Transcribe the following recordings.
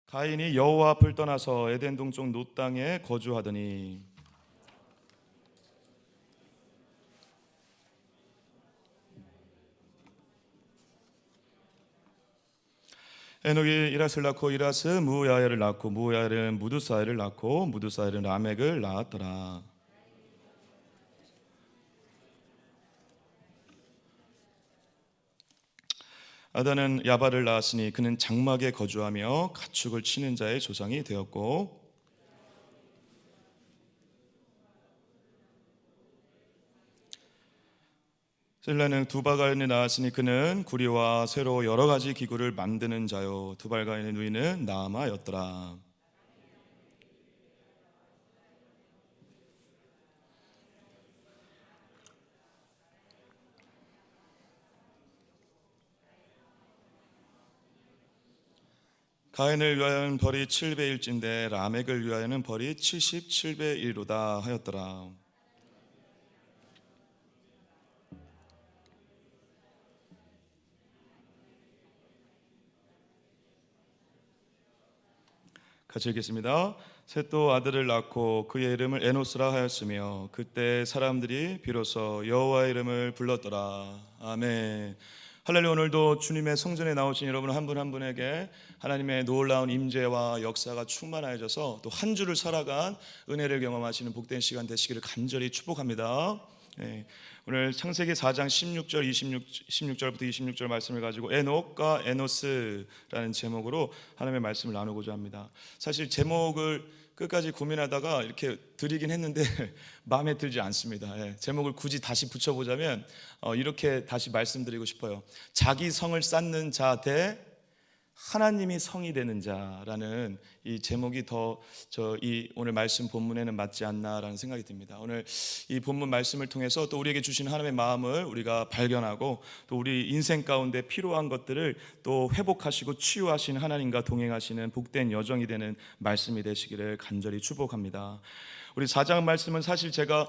가인이 여호와 앞을 떠나서 에덴 동쪽 놋 땅에 거주하더니 에녹이 이랏을 낳고 이랏은 무야엘을 낳고 무야엘은 무두사엘을 낳고 무두사엘은 라멕을 낳았더라. 아다는 야발을 낳았으니 그는 장막에 거주하며 가축을 치는 자의 조상이 되었고, 셀라는 두발가인을 낳았으니 그는 구리와 쇠로 여러 가지 기구를 만드는 자요 두발가인의 누이는 나아마였더라. 가인을 위하여는 벌이 7배 1인데 라멕을 위하여는 벌이 77배 1로다 하였더라. 같이 읽겠습니다. 셋도 아들을 낳고 그의 이름을 에노스라 하였으며 그때 사람들이 비로소 여호와의 이름을 불렀더라. 아멘. 할렐루야. 오늘도 주님의 성전에 나오신 여러분 한 분 한 분에게 하나님의 놀라운 임재와 역사가 충만하여져서 또 한 주를 살아간 은혜를 경험하시는 복된 시간 되시기를 간절히 축복합니다. 오늘 창세기 4장 16절부터 26절 말씀을 가지고 에녹과 에노스라는 제목으로 하나님의 말씀을 나누고자 합니다. 사실 제목을 끝까지 고민하다가 이렇게 드리긴 했는데 마음에 들지 않습니다. 제목을 굳이 다시 붙여보자면 이렇게 다시 말씀드리고 싶어요. 자기 성을 쌓는 자 대 하나님이 성이 되는 자라는 이 제목이 더 이 오늘 말씀 본문에는 맞지 않나라는 생각이 듭니다. 오늘 이 본문 말씀을 통해서 또 우리에게 주신 하나님의 마음을 우리가 발견하고 또 우리 인생 가운데 필요한 것들을 또 회복하시고 치유하시는 하나님과 동행하시는 복된 여정이 되는 말씀이 되시기를 간절히 축복합니다. 우리 4장 말씀은 사실 제가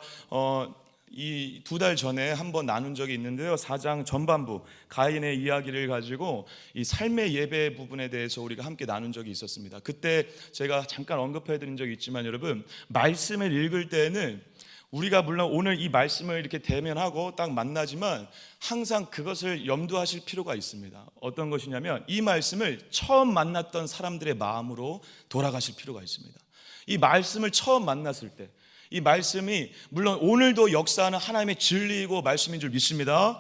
이 2달 전에 한번 나눈 적이 있는데요. 4장 전반부 가인의 이야기를 가지고 이 삶의 예배 부분에 대해서 우리가 함께 나눈 적이 있었습니다. 그때 제가 잠깐 언급해 드린 적이 있지만 여러분, 말씀을 읽을 때는 우리가 물론 오늘 이 말씀을 이렇게 대면하고 딱 만나지만 항상 그것을 염두하실 필요가 있습니다. 어떤 것이냐면 이 말씀을 처음 만났던 사람들의 마음으로 돌아가실 필요가 있습니다. 이 말씀을 처음 만났을 때 이 말씀이 물론 오늘도 역사하는 하나님의 진리이고 말씀인 줄 믿습니다.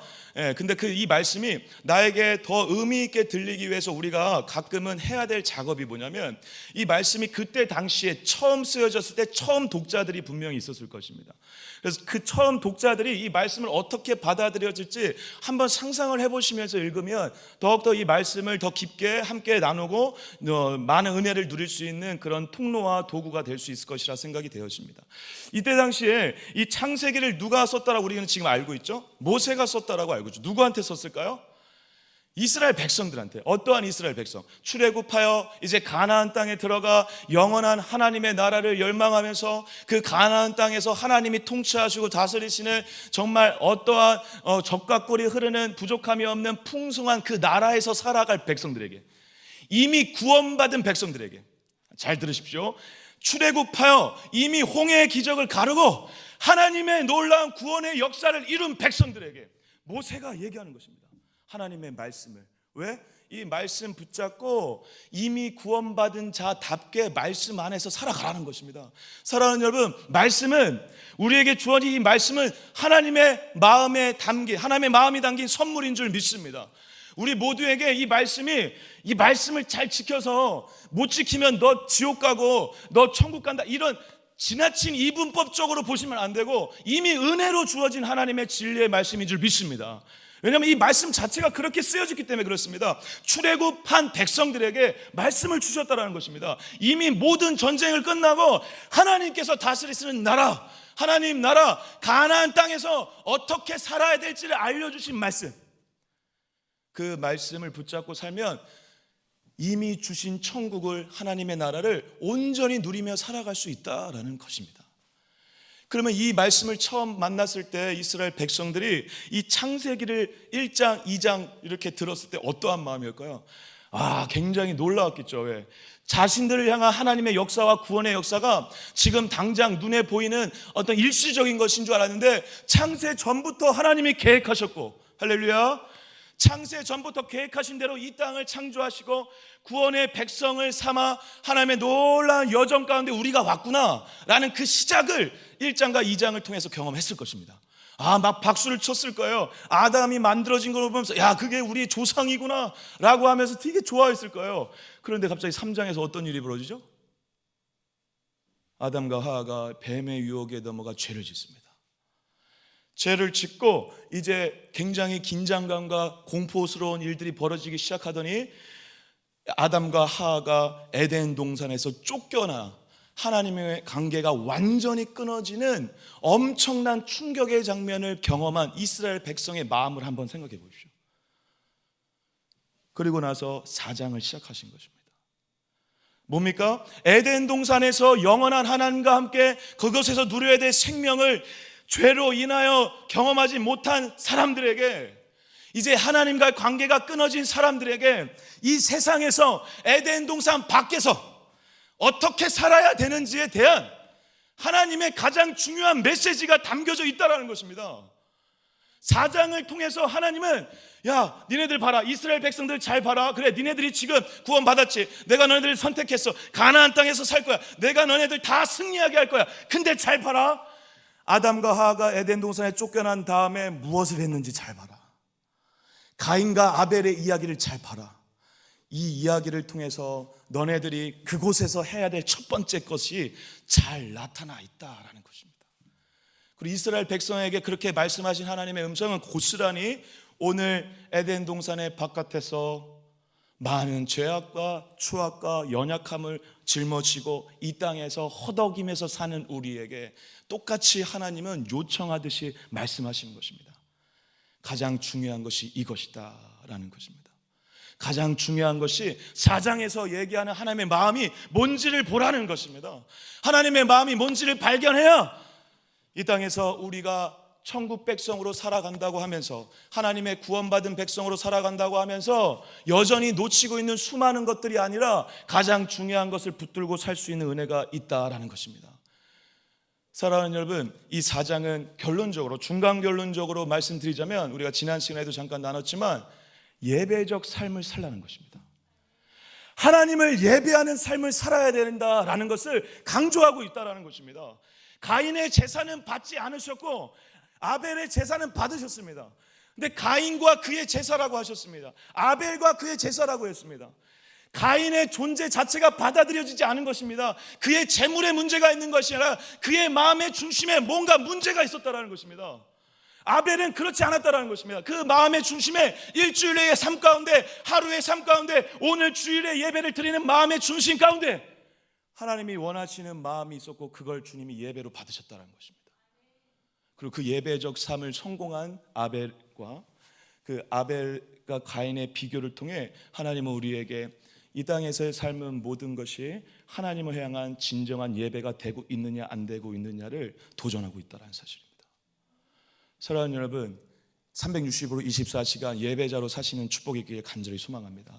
근데 이 말씀이 나에게 더 의미 있게 들리기 위해서 우리가 가끔은 해야 될 작업이 뭐냐면 이 말씀이 그때 당시에 처음 쓰여졌을 때 처음 독자들이 분명히 있었을 것입니다. 그래서 그 처음 독자들이 이 말씀을 어떻게 받아들여질지 한번 상상을 해보시면서 읽으면 더욱더 이 말씀을 더 깊게 함께 나누고 많은 은혜를 누릴 수 있는 그런 통로와 도구가 될 수 있을 것이라 생각이 되어집니다. 이때 당시에 이 창세기를 누가 썼다라고 우리는 지금 알고 있죠? 모세가 썼다라고 알고 있죠. 누구한테 썼을까요? 이스라엘 백성들한테. 어떠한 이스라엘 백성? 출애굽하여 이제 가나안 땅에 들어가 영원한 하나님의 나라를 열망하면서 그 가나안 땅에서 하나님이 통치하시고 다스리시는 정말 어떠한 적과 꿀이 흐르는 부족함이 없는 풍성한 그 나라에서 살아갈 백성들에게, 이미 구원받은 백성들에게, 잘 들으십시오. 출애굽하여 이미 홍해의 기적을 가르고 하나님의 놀라운 구원의 역사를 이룬 백성들에게 모세가 얘기하는 것입니다. 하나님의 말씀을. 왜? 이 말씀 붙잡고 이미 구원받은 자답게 말씀 안에서 살아가라는 것입니다. 사랑하는 여러분, 말씀은 우리에게 주어진 이 말씀은 하나님의 마음에 담긴, 하나님의 마음이 담긴 선물인 줄 믿습니다. 우리 모두에게 이 말씀을 잘 지켜서 못 지키면 너 지옥 가고 너 천국 간다, 이런 지나친 이분법적으로 보시면 안 되고 이미 은혜로 주어진 하나님의 진리의 말씀인 줄 믿습니다. 왜냐하면 이 말씀 자체가 그렇게 쓰여졌기 때문에 그렇습니다. 출애굽한 백성들에게 말씀을 주셨다는 것입니다. 이미 모든 전쟁을 끝나고 하나님께서 다스리시는 나라, 하나님 나라 가나안 땅에서 어떻게 살아야 될지를 알려주신 말씀, 그 말씀을 붙잡고 살면 이미 주신 천국을, 하나님의 나라를 온전히 누리며 살아갈 수 있다라는 것입니다. 그러면 이 말씀을 처음 만났을 때 이스라엘 백성들이 이 창세기를 1장, 2장 이렇게 들었을 때 어떠한 마음이었까요? 굉장히 놀라웠겠죠. 왜? 자신들을 향한 하나님의 역사와 구원의 역사가 지금 당장 눈에 보이는 어떤 일시적인 것인 줄 알았는데, 창세 전부터 하나님이 계획하셨고, 할렐루야, 창세 전부터 계획하신 대로 이 땅을 창조하시고 구원의 백성을 삼아 하나님의 놀라운 여정 가운데 우리가 왔구나 라는 그 시작을 1장과 2장을 통해서 경험했을 것입니다. 막 박수를 쳤을 거예요. 아담이 만들어진 걸 보면서 그게 우리의 조상이구나 라고 하면서 되게 좋아했을 거예요. 그런데 갑자기 3장에서 어떤 일이 벌어지죠? 아담과 하와가 뱀의 유혹에 넘어가 죄를 짓습니다. 죄를 짓고 이제 굉장히 긴장감과 공포스러운 일들이 벌어지기 시작하더니 아담과 하와가 에덴 동산에서 쫓겨나 하나님의 관계가 완전히 끊어지는 엄청난 충격의 장면을 경험한 이스라엘 백성의 마음을 한번 생각해 보십시오. 그리고 나서 4장을 시작하신 것입니다. 뭡니까? 에덴 동산에서 영원한 하나님과 함께 그것에서 누려야 될 생명을 죄로 인하여 경험하지 못한 사람들에게, 이제 하나님과의 관계가 끊어진 사람들에게 이 세상에서 에덴 동산 밖에서 어떻게 살아야 되는지에 대한 하나님의 가장 중요한 메시지가 담겨져 있다는 것입니다. 4장을 통해서 하나님은 니네들 봐라, 이스라엘 백성들 잘 봐라. 그래, 니네들이 지금 구원 받았지. 내가 너네들을 선택했어. 가나안 땅에서 살 거야. 내가 너네들 다 승리하게 할 거야. 근데 잘 봐라, 아담과 하와가 에덴 동산에 쫓겨난 다음에 무엇을 했는지 잘 봐라. 가인과 아벨의 이야기를 잘 봐라. 이 이야기를 통해서 너네들이 그곳에서 해야 될 첫 번째 것이 잘 나타나 있다라는 것입니다. 그리고 이스라엘 백성에게 그렇게 말씀하신 하나님의 음성은 고스란히 오늘 에덴 동산의 바깥에서 많은 죄악과 추악과 연약함을 짊어지고 이 땅에서 허덕이면서 사는 우리에게 똑같이 하나님은 요청하듯이 말씀하시는 것입니다. 가장 중요한 것이 이것이다 라는 것입니다. 가장 중요한 것이 4장에서 얘기하는 하나님의 마음이 뭔지를 보라는 것입니다. 하나님의 마음이 뭔지를 발견해야 이 땅에서 우리가 천국 백성으로 살아간다고 하면서, 하나님의 구원받은 백성으로 살아간다고 하면서 여전히 놓치고 있는 수많은 것들이 아니라 가장 중요한 것을 붙들고 살 수 있는 은혜가 있다라는 것입니다. 사랑하는 여러분, 이 4장은 결론적으로, 중간 결론적으로 말씀드리자면, 우리가 지난 시간에도 잠깐 나눴지만 예배적 삶을 살라는 것입니다. 하나님을 예배하는 삶을 살아야 된다라는 것을 강조하고 있다라는 것입니다. 가인의 제사는 받지 않으셨고 아벨의 제사는 받으셨습니다. 근데 가인과 그의 제사라고 하셨습니다. 아벨과 그의 제사라고 했습니다. 가인의 존재 자체가 받아들여지지 않은 것입니다. 그의 재물에 문제가 있는 것이 아니라 그의 마음의 중심에 뭔가 문제가 있었다라는 것입니다. 아벨은 그렇지 않았다라는 것입니다. 그 마음의 중심에 일주일의 삶 가운데, 하루의 삶 가운데, 오늘 주일의 예배를 드리는 마음의 중심 가운데 하나님이 원하시는 마음이 있었고 그걸 주님이 예배로 받으셨다는 것입니다. 그리고 그 예배적 삶을 성공한 아벨과 그 아벨과 가인의 비교를 통해 하나님은 우리에게 이 땅에서의 삶은 모든 것이 하나님을 향한 진정한 예배가 되고 있느냐 안 되고 있느냐를 도전하고 있다는 사실입니다. 사랑하는 여러분, 365로 24시간 예배자로 사시는 축복이 있기를 간절히 소망합니다.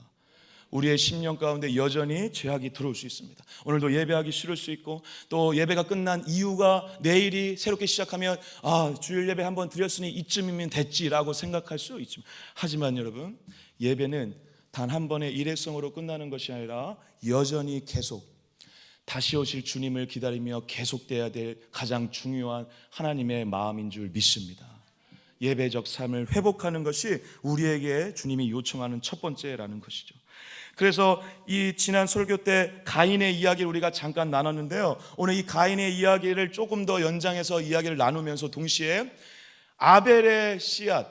우리의 심령 가운데 여전히 죄악이 들어올 수 있습니다. 오늘도 예배하기 싫을 수 있고, 또 예배가 끝난 이유가 내일이 새롭게 시작하면 주일 예배 한번 드렸으니 이쯤이면 됐지라고 생각할 수 있지만, 하지만 여러분, 예배는 단 한 번의 일회성으로 끝나는 것이 아니라 여전히 계속 다시 오실 주님을 기다리며 계속돼야 될 가장 중요한 하나님의 마음인 줄 믿습니다. 예배적 삶을 회복하는 것이 우리에게 주님이 요청하는 첫 번째라는 것이죠. 그래서 이 지난 설교 때 가인의 이야기를 우리가 잠깐 나눴는데요, 오늘 이 가인의 이야기를 조금 더 연장해서 이야기를 나누면서 동시에 아벨의 씨앗,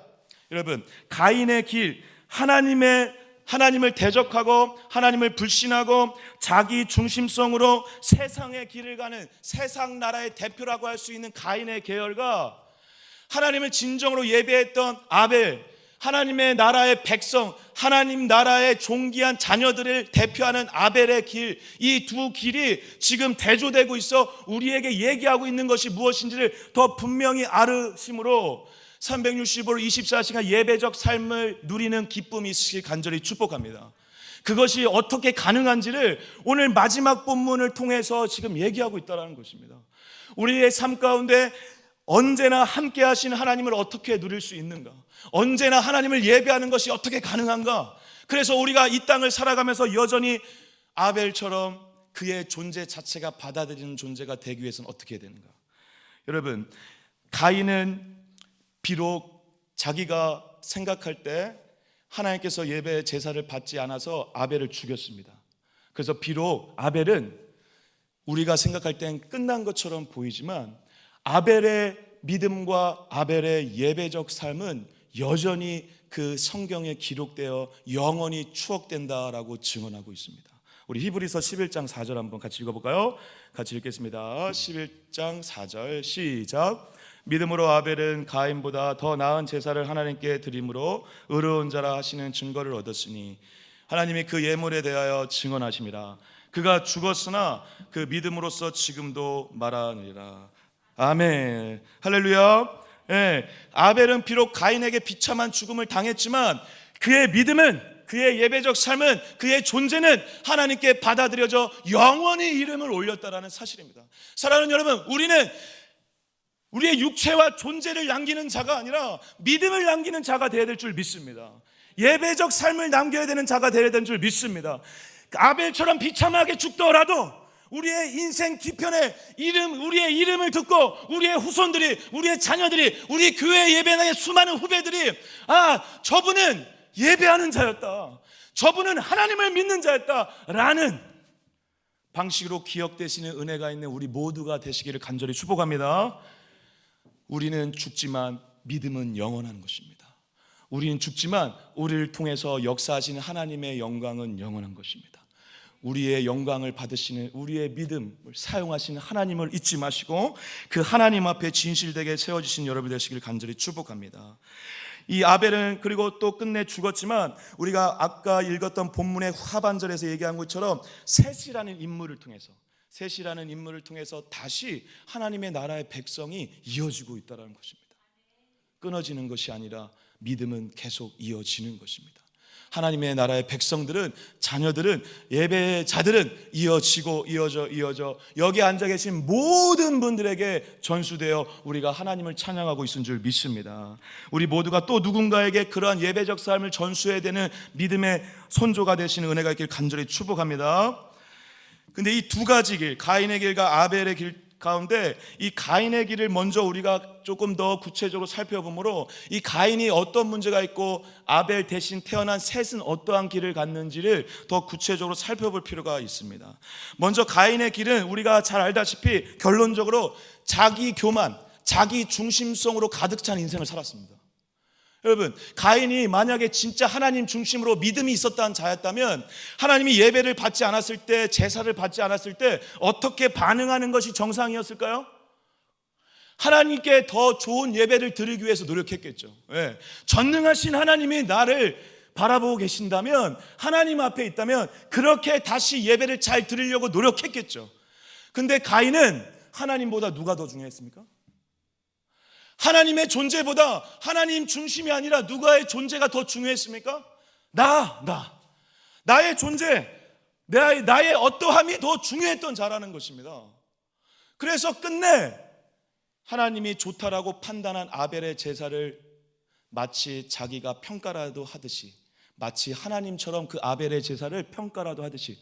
여러분, 가인의 길, 하나님을 대적하고 하나님을 불신하고 자기 중심성으로 세상의 길을 가는 세상 나라의 대표라고 할 수 있는 가인의 계열과 하나님을 진정으로 예배했던 아벨, 하나님의 나라의 백성, 하나님 나라의 존귀한 자녀들을 대표하는 아벨의 길, 이 두 길이 지금 대조되고 있어 우리에게 얘기하고 있는 것이 무엇인지를 더 분명히 알으심으로 365일 24시간 예배적 삶을 누리는 기쁨이 있으시길 간절히 축복합니다. 그것이 어떻게 가능한지를 오늘 마지막 본문을 통해서 지금 얘기하고 있다는 것입니다. 우리의 삶 가운데 언제나 함께 하신 하나님을 어떻게 누릴 수 있는가? 언제나 하나님을 예배하는 것이 어떻게 가능한가? 그래서 우리가 이 땅을 살아가면서 여전히 아벨처럼 그의 존재 자체가 받아들이는 존재가 되기 위해서는 어떻게 해야 되는가? 여러분, 가인은 비록 자기가 생각할 때 하나님께서 예배 제사를 받지 않아서 아벨을 죽였습니다. 그래서 비록 아벨은 우리가 생각할 땐 끝난 것처럼 보이지만 아벨의 믿음과 아벨의 예배적 삶은 여전히 그 성경에 기록되어 영원히 추억된다라고 증언하고 있습니다. 우리 히브리서 11장 4절 한번 같이 읽어볼까요? 같이 읽겠습니다. 11장 4절 시작. 믿음으로 아벨은 가인보다 더 나은 제사를 하나님께 드림으로 의로운 자라 하시는 증거를 얻었으니 하나님이 그 예물에 대하여 증언하심이라. 그가 죽었으나 그 믿음으로써 지금도 말하느니라. 아멘. 할렐루야. 예, 아벨은 비록 가인에게 비참한 죽음을 당했지만 그의 믿음은, 그의 예배적 삶은, 그의 존재는 하나님께 받아들여져 영원히 이름을 올렸다라는 사실입니다. 사랑하는 여러분, 우리는 우리의 육체와 존재를 남기는 자가 아니라 믿음을 남기는 자가 되어야 될 줄 믿습니다. 예배적 삶을 남겨야 되는 자가 되어야 되는 줄 믿습니다. 아벨처럼 비참하게 죽더라도 우리의 인생 뒤편에 우리의 이름을 듣고 우리의 후손들이, 우리의 자녀들이, 우리 교회 예배당의 수많은 후배들이 저분은 예배하는 자였다, 저분은 하나님을 믿는 자였다라는 방식으로 기억되시는 은혜가 있는 우리 모두가 되시기를 간절히 축복합니다. 우리는 죽지만 믿음은 영원한 것입니다. 우리는 죽지만 우리를 통해서 역사하시는 하나님의 영광은 영원한 것입니다. 우리의 영광을 받으시는, 우리의 믿음을 사용하시는 하나님을 잊지 마시고 그 하나님 앞에 진실되게 세워주신 여러분 되시길 간절히 축복합니다. 이 아벨은 그리고 또 끝내 죽었지만 우리가 아까 읽었던 본문의 하반절에서 얘기한 것처럼 셋이라는 인물을 통해서 다시 하나님의 나라의 백성이 이어지고 있다는 것입니다. 끊어지는 것이 아니라 믿음은 계속 이어지는 것입니다. 하나님의 나라의 백성들은, 자녀들은, 예배자들은 이어져 여기 앉아 계신 모든 분들에게 전수되어 우리가 하나님을 찬양하고 있는 줄 믿습니다. 우리 모두가 또 누군가에게 그러한 예배적 삶을 전수해야 되는 믿음의 선조가 되시는 은혜가 있길 간절히 축복합니다. 근데 이 두 가지 길, 가인의 길과 아벨의 길 가운데 이 가인의 길을 먼저 우리가 조금 더 구체적으로 살펴보므로 이 가인이 어떤 문제가 있고 아벨 대신 태어난 셋은 어떠한 길을 갔는지를 더 구체적으로 살펴볼 필요가 있습니다. 먼저 가인의 길은 우리가 잘 알다시피 결론적으로 자기 교만, 자기 중심성으로 가득 찬 인생을 살았습니다. 여러분, 가인이 만약에 진짜 하나님 중심으로 믿음이 있었다는 자였다면 하나님이 예배를 받지 않았을 때, 제사를 받지 않았을 때 어떻게 반응하는 것이 정상이었을까요? 하나님께 더 좋은 예배를 드리기 위해서 노력했겠죠. 전능하신 하나님이 나를 바라보고 계신다면, 하나님 앞에 있다면 그렇게 다시 예배를 잘 드리려고 노력했겠죠. 근데 가인은 하나님보다 누가 더 중요했습니까? 하나님의 존재보다 하나님 중심이 아니라 누가의 존재가 더 중요했습니까? 나의 존재, 나의 어떠함이 더 중요했던 자라는 것입니다. 그래서 끝내 하나님이 좋다라고 판단한 아벨의 제사를 마치 자기가 평가라도 하듯이, 마치 하나님처럼 그 아벨의 제사를 평가라도 하듯이,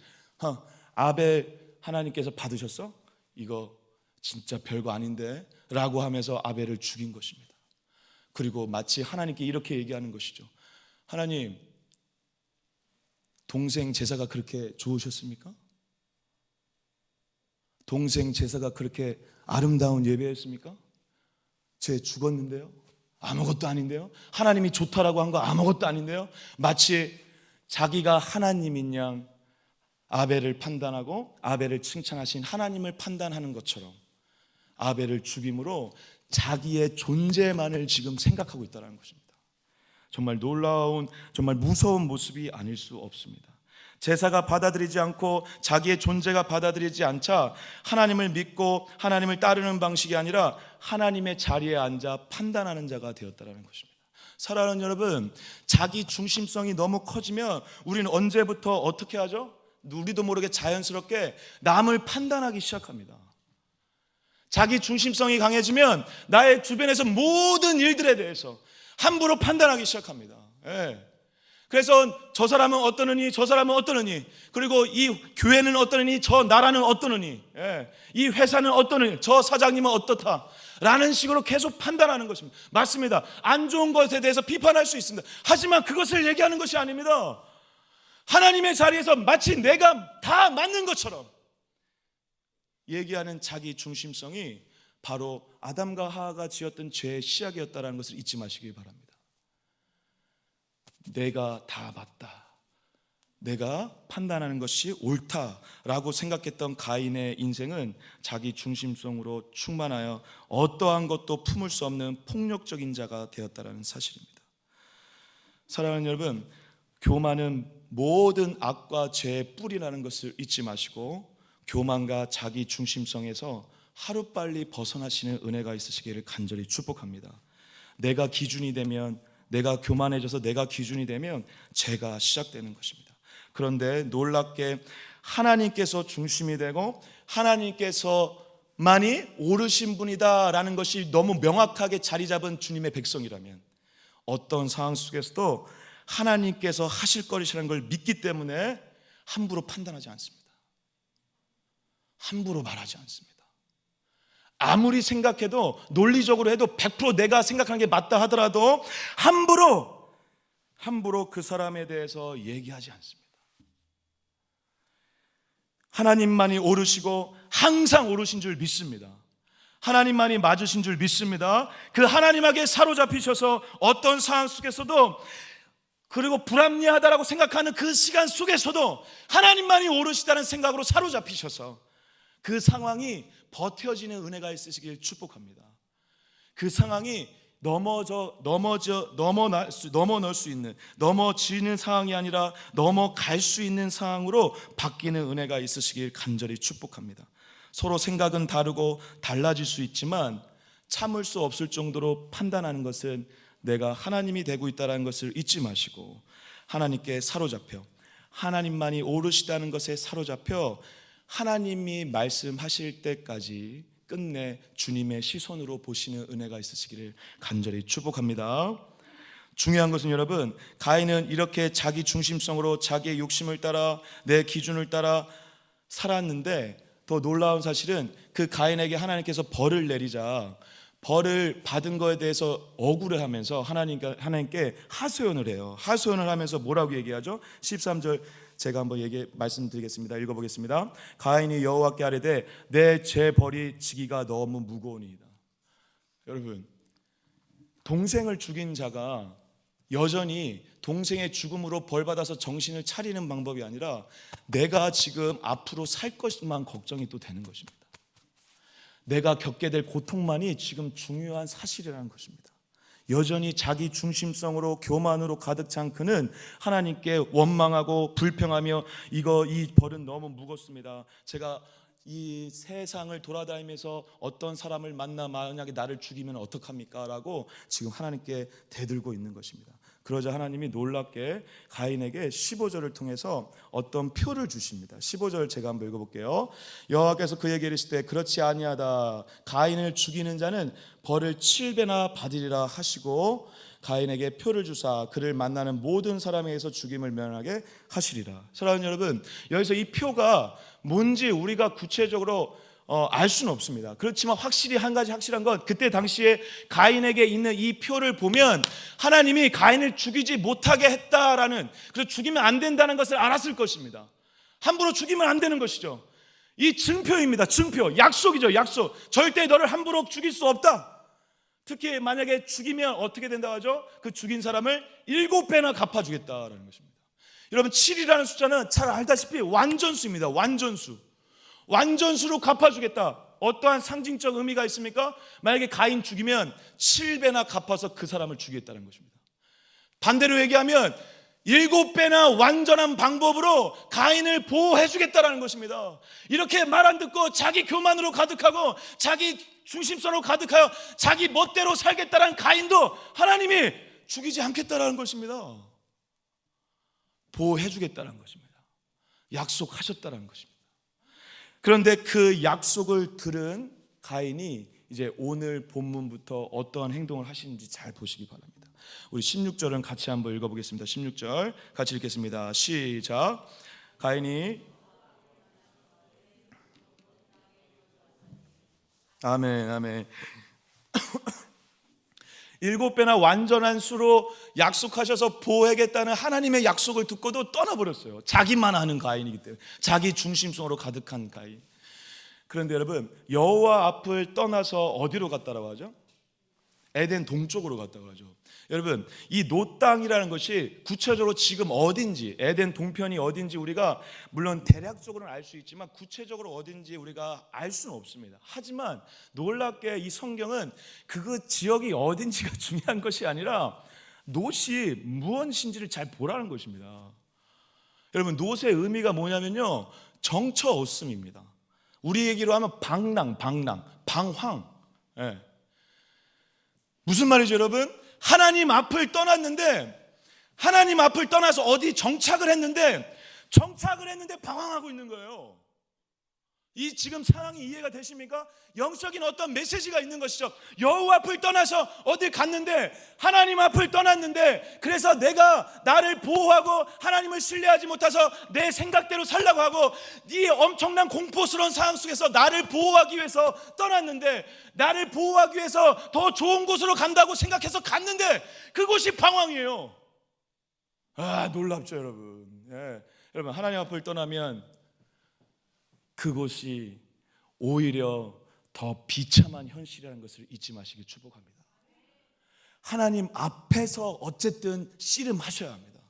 아벨 하나님께서 받으셨어? 이거 진짜 별거 아닌데 라고 하면서 아벨을 죽인 것입니다. 그리고 마치 하나님께 이렇게 얘기하는 것이죠. 하나님, 동생 제사가 그렇게 좋으셨습니까? 동생 제사가 그렇게 아름다운 예배였습니까? 쟤 죽었는데요? 아무것도 아닌데요? 하나님이 좋다라고 한 거 아무것도 아닌데요? 마치 자기가 하나님인 양 아벨을 판단하고 아벨을 칭찬하신 하나님을 판단하는 것처럼 아벨을 죽임으로 자기의 존재만을 지금 생각하고 있다는 것입니다. 정말 놀라운, 정말 무서운 모습이 아닐 수 없습니다. 제사가 받아들이지 않고 자기의 존재가 받아들이지 않자 하나님을 믿고 하나님을 따르는 방식이 아니라 하나님의 자리에 앉아 판단하는 자가 되었다는 것입니다. 사랑하는 여러분, 자기 중심성이 너무 커지면 우리는 언제부터 어떻게 하죠? 우리도 모르게 자연스럽게 남을 판단하기 시작합니다. 자기 중심성이 강해지면 나의 주변에서 모든 일들에 대해서 함부로 판단하기 시작합니다. 그래서 저 사람은 어떠느니, 저 사람은 어떠느니, 그리고 이 교회는 어떠느니, 저 나라는 어떠느니, 이 회사는 어떠느니, 저 사장님은 어떻다 라는 식으로 계속 판단하는 것입니다. 맞습니다. 안 좋은 것에 대해서 비판할 수 있습니다. 하지만 그것을 얘기하는 것이 아닙니다. 하나님의 자리에서 마치 내가 다 맞는 것처럼 얘기하는 자기 중심성이 바로 아담과 하와가 지었던 죄의 시작이었다는 것을 잊지 마시기 바랍니다. 내가 다 맞다, 내가 판단하는 것이 옳다라고 생각했던 가인의 인생은 자기 중심성으로 충만하여 어떠한 것도 품을 수 없는 폭력적인 자가 되었다는 사실입니다. 사랑하는 여러분, 교만은 모든 악과 죄의 뿌리라는 것을 잊지 마시고 교만과 자기 중심성에서 하루빨리 벗어나시는 은혜가 있으시기를 간절히 축복합니다. 내가 기준이 되면, 내가 교만해져서 내가 기준이 되면 죄가 시작되는 것입니다. 그런데 놀랍게 하나님께서 중심이 되고 하나님께서만이 옳으신 분이다라는 것이 너무 명확하게 자리 잡은 주님의 백성이라면 어떤 상황 속에서도 하나님께서 하실 것이라는 걸 믿기 때문에 함부로 판단하지 않습니다. 함부로 말하지 않습니다. 아무리 생각해도, 논리적으로 해도 100% 내가 생각하는 게 맞다 하더라도 함부로 그 사람에 대해서 얘기하지 않습니다. 하나님만이 옳으시고 항상 옳으신 줄 믿습니다. 하나님만이 맞으신 줄 믿습니다. 그 하나님에게 사로잡히셔서 어떤 상황 속에서도, 그리고 불합리하다라고 생각하는 그 시간 속에서도 하나님만이 옳으시다는 생각으로 사로잡히셔서 그 상황이 버텨지는 은혜가 있으시길 축복합니다. 그 상황이 넘어질 수 있는, 넘어지는 상황이 아니라 넘어갈 수 있는 상황으로 바뀌는 은혜가 있으시길 간절히 축복합니다. 서로 생각은 다르고 달라질 수 있지만 참을 수 없을 정도로 판단하는 것은 내가 하나님이 되고 있다는 것을 잊지 마시고 하나님께 사로잡혀, 하나님만이 옳으시다는 것에 사로잡혀 하나님이 말씀하실 때까지 끝내 주님의 시선으로 보시는 은혜가 있으시기를 간절히 축복합니다. 중요한 것은 여러분, 가인은 이렇게 자기 중심성으로 자기의 욕심을 따라 내 기준을 따라 살았는데 더 놀라운 사실은 그 가인에게 하나님께서 벌을 내리자 벌을 받은 거에 대해서 억울해하면서 하나님께 하소연을 해요. 하소연을 하면서 뭐라고 얘기하죠? 13절 제가 한번 말씀드리겠습니다. 읽어보겠습니다. 가인이 여호와께 아뢰되 내 죄 벌이 지기가 너무 무거우니이다. 여러분, 동생을 죽인 자가 여전히 동생의 죽음으로 벌받아서 정신을 차리는 방법이 아니라 내가 지금 앞으로 살 것만 걱정이 또 되는 것입니다. 내가 겪게 될 고통만이 지금 중요한 사실이라는 것입니다. 여전히 자기 중심성으로 교만으로 가득 찬 그는 하나님께 원망하고 불평하며 이 벌은 너무 무겁습니다. 제가 이 세상을 돌아다니면서 어떤 사람을 만나 만약에 나를 죽이면 어떡합니까? 라고 지금 하나님께 대들고 있는 것입니다. 그러자 하나님이 놀랍게 가인에게 15절을 통해서 어떤 표를 주십니다. 15절 제가 한번 읽어볼게요. 여호와께서 그에게 이르시되 그렇지 아니하다. 가인을 죽이는 자는 벌을 7배나 받으리라 하시고 가인에게 표를 주사 그를 만나는 모든 사람에게서 죽임을 면하게 하시리라. 사랑하는 여러분, 여기서 이 표가 뭔지 우리가 구체적으로 알 수는 없습니다. 그렇지만 확실히 한 가지 확실한 건 그때 당시에 가인에게 있는 이 표를 보면 하나님이 가인을 죽이지 못하게 했다라는, 그래서 죽이면 안 된다는 것을 알았을 것입니다. 함부로 죽이면 안 되는 것이죠. 이 증표입니다. 증표, 약속이죠. 약속. 절대 너를 함부로 죽일 수 없다. 특히 만약에 죽이면 어떻게 된다고 하죠? 그 죽인 사람을 7배나 갚아주겠다라는 것입니다. 여러분, 7이라는 숫자는 잘 알다시피 완전수입니다. 완전수로 갚아주겠다. 어떠한 상징적 의미가 있습니까? 만약에 가인 죽이면 7배나 갚아서 그 사람을 죽이겠다는 것입니다. 반대로 얘기하면 7배나 완전한 방법으로 가인을 보호해주겠다는 것입니다. 이렇게 말 안 듣고 자기 교만으로 가득하고 자기 중심성으로 가득하여 자기 멋대로 살겠다는 가인도 하나님이 죽이지 않겠다라는 것입니다. 보호해 주겠다는 것입니다. 약속하셨다는 것입니다. 그런데 그 약속을 들은 가인이 이제 오늘 본문부터 어떠한 행동을 하시는지 잘 보시기 바랍니다. 우리 16절은 같이 한번 읽어보겠습니다. 16절 같이 읽겠습니다. 시작. 가인이 아멘 아멘 7배나 완전한 수로 약속하셔서 보호하겠다는 하나님의 약속을 듣고도 떠나버렸어요. 자기만 하는 가인이기 때문에, 자기 중심성으로 가득한 가인. 그런데 여러분, 여호와 앞을 떠나서 어디로 갔다라고 하죠? 에덴 동쪽으로 갔다고 하죠. 여러분, 이 놋 땅이라는 것이 구체적으로 지금 어딘지, 에덴 동편이 어딘지 우리가 물론 대략적으로는 알 수 있지만 구체적으로 어딘지 우리가 알 수는 없습니다. 하지만 놀랍게 이 성경은 그 지역이 어딘지가 중요한 것이 아니라 놋이 무엇인지를 잘 보라는 것입니다. 여러분, 놋의 의미가 뭐냐면요, 정처 없음입니다. 우리 얘기로 하면 방랑, 방황. 예. 무슨 말이죠, 여러분? 하나님 앞을 떠났는데, 하나님 앞을 떠나서 어디 정착을 했는데 방황하고 있는 거예요. 이 지금 상황이 이해가 되십니까? 영적인 어떤 메시지가 있는 것이죠. 여호와 앞을 떠나서 어디 갔는데, 하나님 앞을 떠났는데, 그래서 내가 나를 보호하고 하나님을 신뢰하지 못해서 내 생각대로 살려고 하고, 이 엄청난 공포스러운 상황 속에서 나를 보호하기 위해서 떠났는데, 나를 보호하기 위해서 더 좋은 곳으로 간다고 생각해서 갔는데 그곳이 방황이에요. 아, 놀랍죠, 여러분. 예. 여러분, 하나님 앞을 떠나면 그곳이 오히려 더 비참한 현실이라는 것을 잊지 마시기 축복합니다. 하나님 앞에서 어쨌든 씨름하셔야 합니다.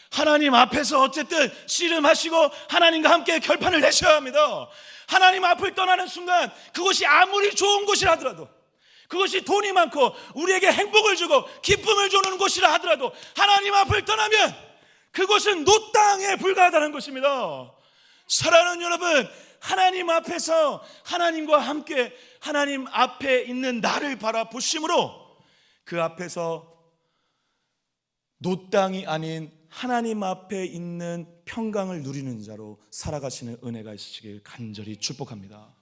하나님 앞에서 어쨌든 씨름하시고 하나님과 함께 결판을 내셔야 합니다. 하나님 앞을 떠나는 순간 그곳이 아무리 좋은 곳이라 하더라도, 그것이 돈이 많고 우리에게 행복을 주고 기쁨을 주는 곳이라 하더라도 하나님 앞을 떠나면 그것은 놋 땅에 불과하다는 것입니다. 사랑하는 여러분, 하나님 앞에서 하나님과 함께 하나님 앞에 있는 나를 바라보심으로 그 앞에서 놋 땅이 아닌 하나님 앞에 있는 평강을 누리는 자로 살아가시는 은혜가 있으시길 간절히 축복합니다.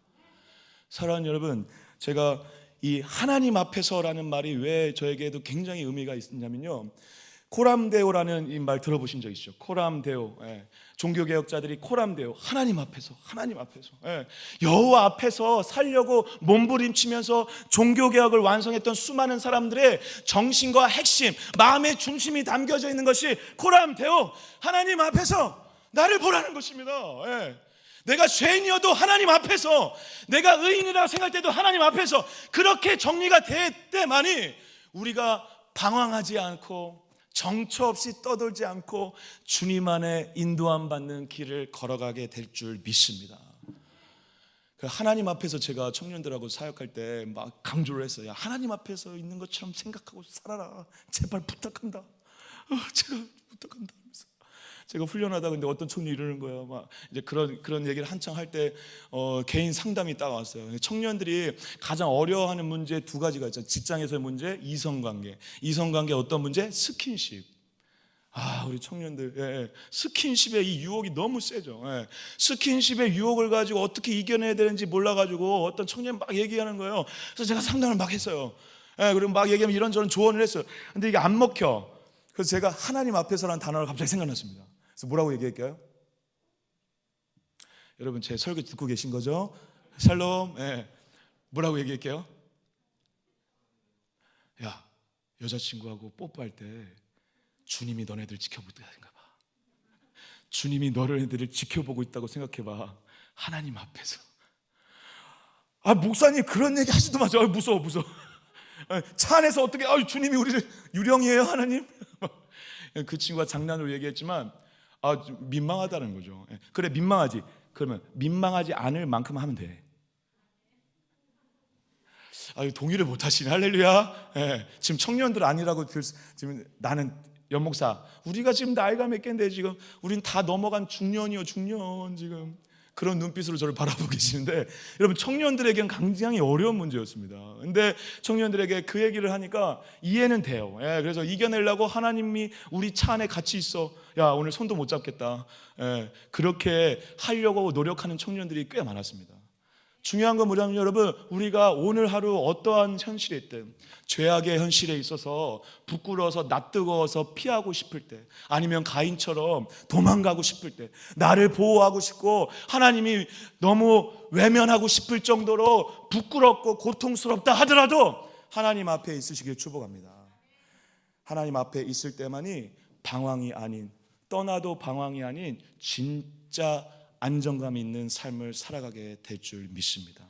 사랑하는 여러분, 제가 이 하나님 앞에서라는 말이 왜 저에게도 굉장히 의미가 있냐면요, 코람데오라는 이 말 들어보신 적 있죠? 코람데오. 예. 종교개혁자들이 코람데오, 하나님 앞에서, 하나님 앞에서, 예. 여호와 앞에서 살려고 몸부림치면서 종교개혁을 완성했던 수많은 사람들의 정신과 핵심, 마음의 중심이 담겨져 있는 것이 코람데오, 하나님 앞에서 나를 보라는 것입니다. 예. 내가 죄인이어도 하나님 앞에서, 내가 의인이라고 생각할 때도 하나님 앞에서 그렇게 정리가 될 때만이 우리가 방황하지 않고 정처 없이 떠돌지 않고 주님 안에 인도함 받는 길을 걸어가게 될 줄 믿습니다. 하나님 앞에서 제가 청년들하고 사역할 때 막 강조를 했어요. 하나님 앞에서 있는 것처럼 생각하고 살아라, 제발 부탁한다. 제가 부탁한다. 제가 훈련하다 근데 어떤 청년이 이러는 거예요. 막 이제 그런 얘기를 한창 할 때 개인 상담이 딱 왔어요. 청년들이 가장 어려워하는 문제 두 가지가 있죠. 직장에서의 문제, 이성관계. 이성관계 어떤 문제? 스킨십. 아, 우리 청년들, 예. 스킨십의 이 유혹이 너무 세죠. 예. 스킨십의 유혹을 가지고 어떻게 이겨내야 되는지 몰라가지고 어떤 청년이 막 얘기하는 거예요. 그래서 제가 상담을 막 했어요. 예. 그리고 막 얘기하면 이런저런 조언을 했어요. 근데 이게 안 먹혀. 그래서 제가 하나님 앞에서라는 단어가 갑자기 생각났습니다. 그래서 뭐라고 얘기할까요? 여러분, 제 설교 듣고 계신 거죠? 샬롬. 예. 뭐라고 얘기할게요? 야, 여자친구하고 뽀뽀할 때 주님이 너네들 지켜보고 있다는가 봐. 주님이 너네들을 지켜보고 있다고 생각해봐. 하나님 앞에서. 아, 목사님 그런 얘기 하지도 마세요. 무서워. 차 안에서 어떻게 주님이 우리를 유령이에요, 하나님? 그 친구가 장난으로 얘기했지만 민망하다는 거죠. 그래, 민망하지. 그러면 민망하지 않을 만큼 하면 돼. 동의를 못 하시네. 할렐루야. 지금 청년들 아니라고 지금 나는 연목사, 우리가 지금 나이가 몇 개인데 지금 우린 다 넘어간 중년이요, 중년. 지금 그런 눈빛으로 저를 바라보고 계시는데, 여러분, 청년들에게는 굉장히 어려운 문제였습니다. 근데 청년들에게 그 얘기를 하니까 이해는 돼요. 그래서 이겨내려고 하나님이 우리 차 안에 같이 있어. 야, 오늘 손도 못 잡겠다. 그렇게 하려고 노력하는 청년들이 꽤 많았습니다. 중요한 건 뭐냐면 여러분, 우리가 오늘 하루 어떠한 현실에 있든, 죄악의 현실에 있어서 부끄러워서 낯뜨거워서 피하고 싶을 때, 아니면 가인처럼 도망가고 싶을 때, 나를 보호하고 싶고 하나님이 너무 외면하고 싶을 정도로 부끄럽고 고통스럽다 하더라도 하나님 앞에 있으시길 축복합니다. 하나님 앞에 있을 때만이 방황이 아닌, 떠나도 방황이 아닌 진짜 안정감 있는 삶을 살아가게 될 줄 믿습니다.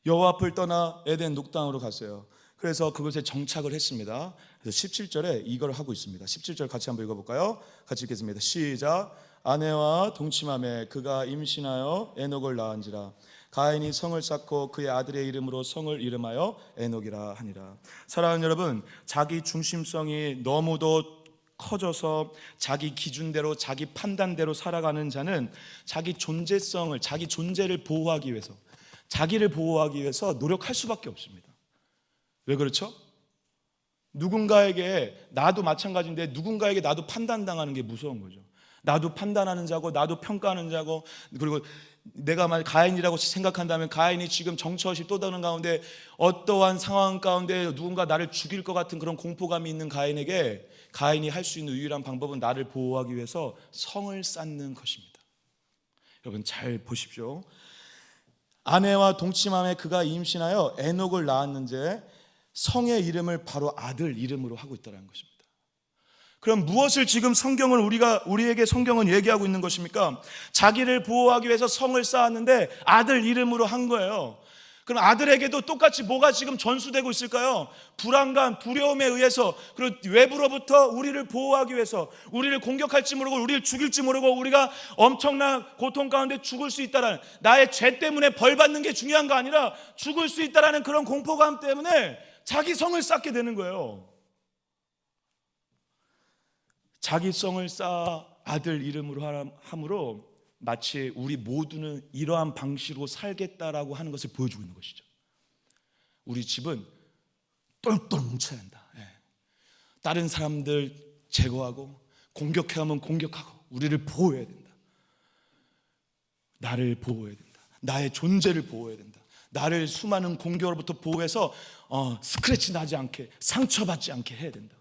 여호와 앞을 떠나 에덴 녹당으로 갔어요. 그래서 그곳에 정착을 했습니다. 그래서 17절에 이걸 하고 있습니다. 17절 같이 한번 읽어볼까요? 같이 읽겠습니다. 시작. 아내와 동침함에 그가 임신하여 에녹을 낳은지라. 가인이 성을 쌓고 그의 아들의 이름으로 성을 이름하여 에녹이라 하니라. 사랑하는 여러분, 자기 중심성이 너무도 커져서 자기 기준대로, 자기 판단대로 살아가는 자는 자기 존재성을, 자기 존재를 보호하기 위해서, 자기를 보호하기 위해서 노력할 수밖에 없습니다. 왜 그렇죠? 누군가에게, 나도 마찬가지인데 누군가에게 나도 판단당하는 게 무서운 거죠. 나도 판단하는 자고, 나도 평가하는 자고, 그리고 내가 만약 가인이라고 생각한다면 가인이 지금 정처없이 떠도는 가운데 어떠한 상황 가운데 누군가 나를 죽일 것 같은 그런 공포감이 있는 가인에게 가인이 할 수 있는 유일한 방법은 나를 보호하기 위해서 성을 쌓는 것입니다. 여러분 잘 보십시오. 아내와 동침함에 그가 임신하여 에녹을 낳았는지 성의 이름을 바로 아들 이름으로 하고 있다는 것입니다. 그럼 무엇을 지금 우리에게 성경은 얘기하고 있는 것입니까? 자기를 보호하기 위해서 성을 쌓았는데 아들 이름으로 한 거예요. 그럼 아들에게도 똑같이 뭐가 지금 전수되고 있을까요? 불안감, 두려움에 의해서, 그리고 외부로부터 우리를 보호하기 위해서, 우리를 공격할지 모르고 우리를 죽일지 모르고 우리가 엄청난 고통 가운데 죽을 수 있다라는, 나의 죄 때문에 벌 받는 게 중요한 거 아니라 죽을 수 있다라는 그런 공포감 때문에 자기 성을 쌓게 되는 거예요. 자기 성을 쌓아 아들 이름으로 함으로 마치 우리 모두는 이러한 방식으로 살겠다라고 하는 것을 보여주고 있는 것이죠. 우리 집은 똘똘 뭉쳐야 한다. 다른 사람들 제거하고, 공격해야 하면 공격하고, 우리를 보호해야 된다. 나를 보호해야 된다. 나의 존재를 보호해야 된다. 나를 수많은 공격으로부터 보호해서 스크래치 나지 않게, 상처받지 않게 해야 된다.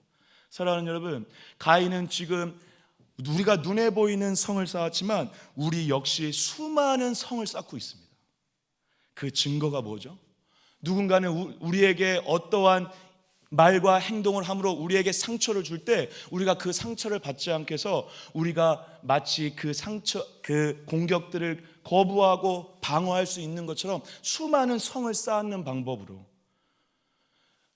사랑하는 여러분, 가인은 지금 우리가 눈에 보이는 성을 쌓았지만 우리 역시 수많은 성을 쌓고 있습니다. 그 증거가 뭐죠? 누군가는 우리에게 어떠한 말과 행동을 함으로 우리에게 상처를 줄 때 우리가 그 상처를 받지 않게 해서 우리가 마치 그 공격들을 거부하고 방어할 수 있는 것처럼 수많은 성을 쌓는 방법으로,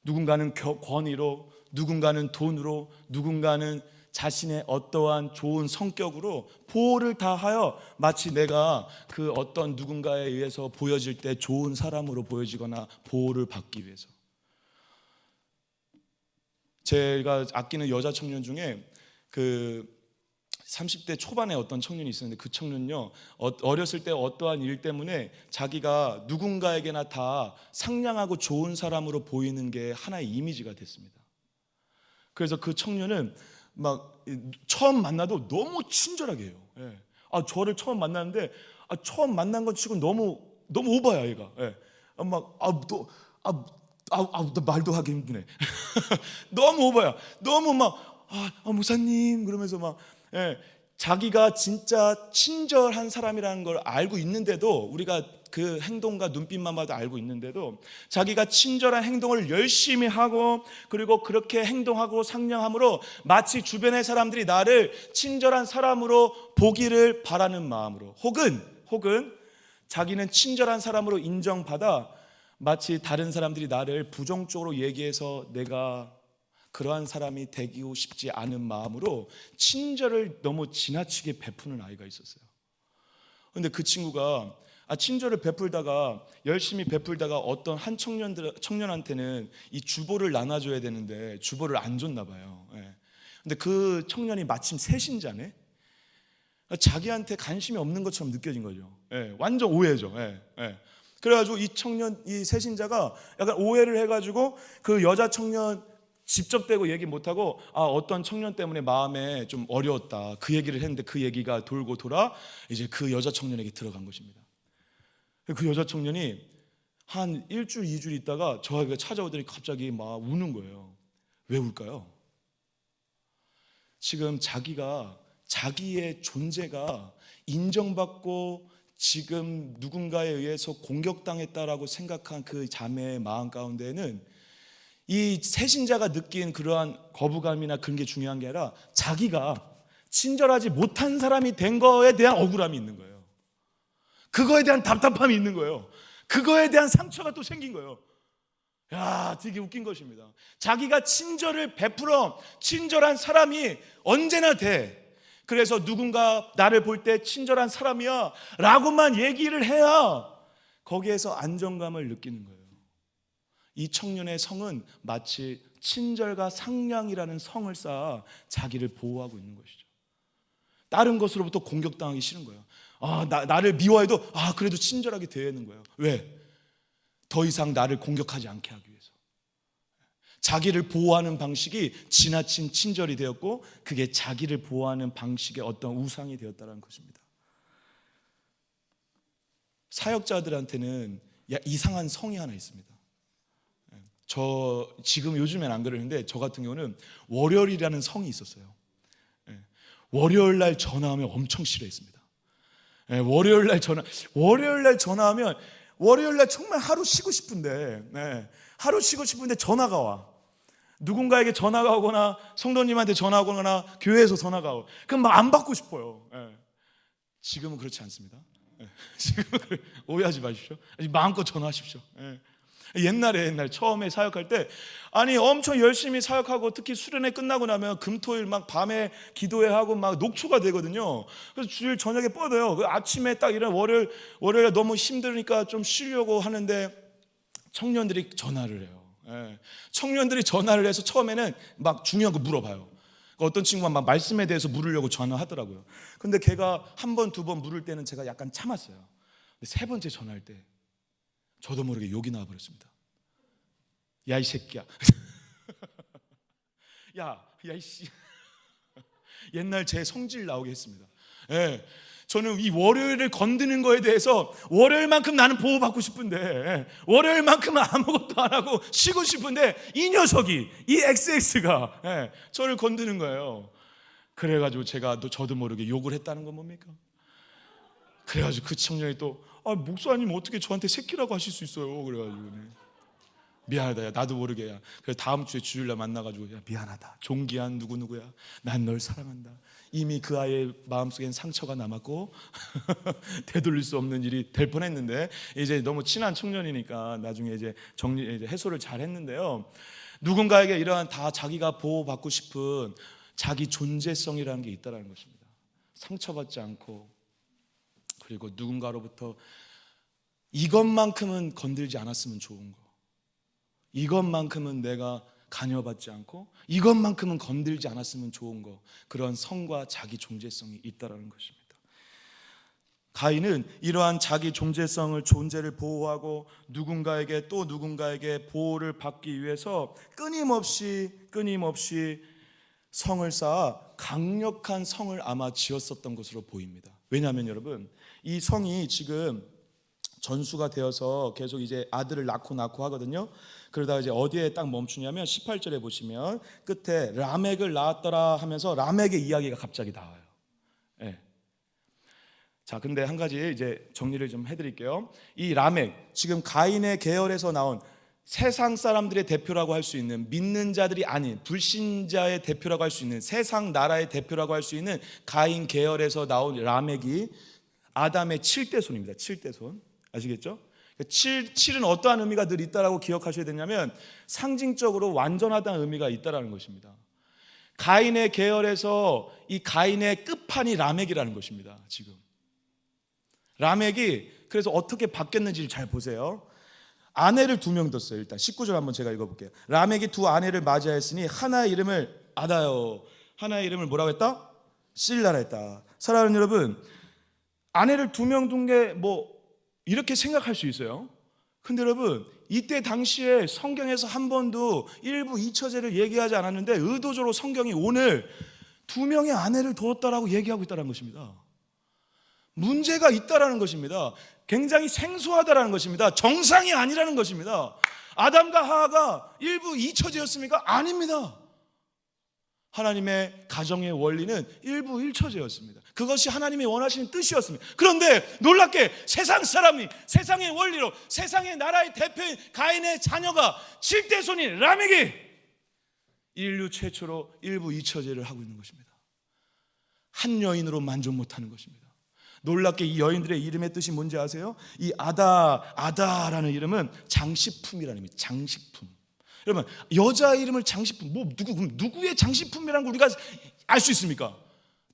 누군가는 권위로, 누군가는 돈으로, 누군가는 자신의 어떠한 좋은 성격으로 보호를 다하여 마치 내가 그 어떤 누군가에 의해서 보여질 때 좋은 사람으로 보여지거나 보호를 받기 위해서. 제가 아끼는 여자 청년 중에 그 30대 초반에 어떤 청년이 있었는데, 그 청년요, 어렸을 때 어떠한 일 때문에 자기가 누군가에게나 다 상냥하고 좋은 사람으로 보이는 게 하나의 이미지가 됐습니다. 그래서 그 청년은 막 처음 만나도 너무 친절하게 해요. 저를 처음 만났는데 처음 만난 것 치고 너무 오바야 얘가. 나 말도 하기 힘드네. 너무 오바야. 너무 막 목사님 그러면서 막 자기가 진짜 친절한 사람이라는 걸 알고 있는데도, 우리가 그 행동과 눈빛만 봐도 알고 있는데도 자기가 친절한 행동을 열심히 하고, 그리고 그렇게 행동하고 상냥함으로 마치 주변의 사람들이 나를 친절한 사람으로 보기를 바라는 마음으로, 혹은 자기는 친절한 사람으로 인정받아 마치 다른 사람들이 나를 부정적으로 얘기해서 내가 그러한 사람이 되고 싶지 않은 마음으로 친절을 너무 지나치게 베푸는 아이가 있었어요. 그런데 그 친구가 친절을 베풀다가, 열심히 베풀다가 어떤 한 청년한테는 이 주보를 나눠줘야 되는데 주보를 안 줬나 봐요. 근데 그 청년이 마침 새신자네. 자기한테 관심이 없는 것처럼 느껴진 거죠. 예, 완전 오해죠. 예, 예. 그래가지고 이 청년, 이 세신자가 약간 오해를 해가지고 그 여자 청년 직접 대고 얘기 못하고 어떤 청년 때문에 마음에 좀 어려웠다, 그 얘기를 했는데 그 얘기가 돌고 돌아 이제 그 여자 청년에게 들어간 것입니다. 그 여자 청년이 한 일주일, 2주일 있다가 저에게 찾아오더니 갑자기 막 우는 거예요. 왜 울까요? 지금 자기의 존재가 인정받고 지금 누군가에 의해서 공격당했다라고 생각한 그 자매의 마음 가운데는 이 세신자가 느낀 그러한 거부감이나 그런 게 중요한 게 아니라 자기가 친절하지 못한 사람이 된 거에 대한 억울함이 있는 거예요. 그거에 대한 답답함이 있는 거예요. 그거에 대한 상처가 또 생긴 거예요. 야, 되게 웃긴 것입니다. 자기가 친절을 베풀어 친절한 사람이 언제나 돼. 그래서 누군가 나를 볼 때 친절한 사람이야 라고만 얘기를 해야 거기에서 안정감을 느끼는 거예요. 이 청년의 성은 마치 친절과 상냥이라는 성을 쌓아 자기를 보호하고 있는 것이죠. 다른 것으로부터 공격당하기 싫은 거예요. 나를 미워해도 그래도 친절하게 대하는 거예요. 왜? 더 이상 나를 공격하지 않게 하기 위해서. 자기를 보호하는 방식이 지나친 친절이 되었고 그게 자기를 보호하는 방식의 어떤 우상이 되었다는 것입니다. 사역자들한테는 이상한 성이 하나 있습니다. 저 지금 요즘엔 안 그러는데 저 같은 경우는 월요일이라는 성이 있었어요. 월요일 날 전화하면 엄청 싫어했습니다. 월요일 날 전화하면 월요일 날 정말 하루 쉬고 싶은데 전화가 와. 누군가에게 전화가 오거나 성도님한테 전화가 오거나 교회에서 전화가 와. 그럼 막 안 받고 싶어요. 지금은 그렇지 않습니다. 지금은 오해하지 마십시오. 마음껏 전화하십시오. 옛날 처음에 사역할 때 엄청 열심히 사역하고 특히 수련회 끝나고 나면 금토일 막 밤에 기도회 하고 막 녹초가 되거든요. 그래서 주일 저녁에 뻗어요. 그 아침에 딱 이런 월요일에 너무 힘드니까 좀 쉬려고 하는데 청년들이 전화를 해요. 청년들이 전화를 해서 처음에는 막 중요한 거 물어봐요. 어떤 친구가 막 말씀에 대해서 물으려고 전화하더라고요. 근데 걔가 한 번, 두 번 물을 때는 제가 약간 참았어요. 근데 세 번째 전화할 때 저도 모르게 욕이 나와버렸습니다. 야, 이 새끼야. 이씨. 옛날 제 성질 나오게 했습니다. 저는 이 월요일을 건드는 거에 대해서 월요일만큼 나는 보호받고 싶은데 월요일만큼은 아무것도 안 하고 쉬고 싶은데 이 녀석이 이 XX가 저를 건드는 거예요. 그래가지고 제가 또 저도 모르게 욕을 했다는 건 뭡니까? 그래가지고 그 청년이 또 목사님 어떻게 저한테 새끼라고 하실 수 있어요? 그래가지고 미안하다, 야, 나도 모르게. 야, 그래서 다음 주에 주일날 만나가지고, 야, 미안하다, 존귀한 누구누구야, 난 널 사랑한다. 이미 그 아이의 마음속엔 상처가 남았고 되돌릴 수 없는 일이 될 뻔했는데 이제 너무 친한 청년이니까 나중에 이제 해소를 잘 했는데요. 누군가에게 이러한 다 자기가 보호받고 싶은 자기 존재성이라는 게 있다는 것입니다. 상처받지 않고, 그리고 누군가로부터 이것만큼은 건들지 않았으면 좋은 거, 이것만큼은 내가 간여받지 않고, 이것만큼은 건들지 않았으면 좋은 거, 그런 성과 자기 존재성이 있다는 것입니다. 가인은 이러한 자기 존재를 보호하고 누군가에게 보호를 받기 위해서 끊임없이 성을 쌓아 강력한 성을 아마 지었었던 것으로 보입니다. 왜냐하면 여러분, 이 성이 지금 전수가 되어서 계속 이제 아들을 낳고 하거든요. 그러다가 이제 어디에 딱 멈추냐면 18절에 보시면 끝에 라멕을 낳았더라 하면서 라멕의 이야기가 갑자기 나와요. 자, 근데 한 가지 이제 정리를 좀 해드릴게요. 이 라멕, 지금 가인의 계열에서 나온 세상 사람들의 대표라고 할 수 있는, 믿는 자들이 아닌 불신자의 대표라고 할 수 있는, 세상 나라의 대표라고 할 수 있는 가인 계열에서 나온 라멕이 아담의 7대손입니다. 7대손. 아시겠죠? 7은 어떠한 의미가 늘 있다라고 기억하셔야 되냐면 상징적으로 완전하다는 의미가 있다라는 것입니다. 가인의 계열에서 이 가인의 끝판이 라멕이라는 것입니다. 지금 라멕이 그래서 어떻게 바뀌었는지를 잘 보세요. 아내를 2명 뒀어요. 일단 19절 한번 제가 읽어볼게요. 라멕이 2 아내를 맞이하였으니 하나의 이름을 아다요, 하나의 이름을 뭐라고 했다? 실라라 했다. 사랑하는 여러분, 아내를 2명 둔 게 이렇게 생각할 수 있어요. 근데 여러분, 이때 당시에 성경에서 한 번도 일부 이처제를 얘기하지 않았는데 의도적으로 성경이 오늘 2명의 아내를 두었다라고 얘기하고 있다는 것입니다. 문제가 있다라는 것입니다. 굉장히 생소하다라는 것입니다. 정상이 아니라는 것입니다. 아담과 하와가 일부 이처제였습니까? 아닙니다. 하나님의 가정의 원리는 일부 일처제였습니다. 그것이 하나님이 원하시는 뜻이었습니다. 그런데 놀랍게 세상 사람이 세상의 원리로 세상의 나라의 대표인 가인의 자녀가 7대 손인 라멕이 인류 최초로 일부 이처제를 하고 있는 것입니다. 한 여인으로 만족 못하는 것입니다. 놀랍게 이 여인들의 이름의 뜻이 뭔지 아세요? 이 아다라는 이름은 장식품이라는 의미. 장식품. 여러분, 여자 이름을 장식품, 누구의 장식품이라는 걸 우리가 알 수 있습니까?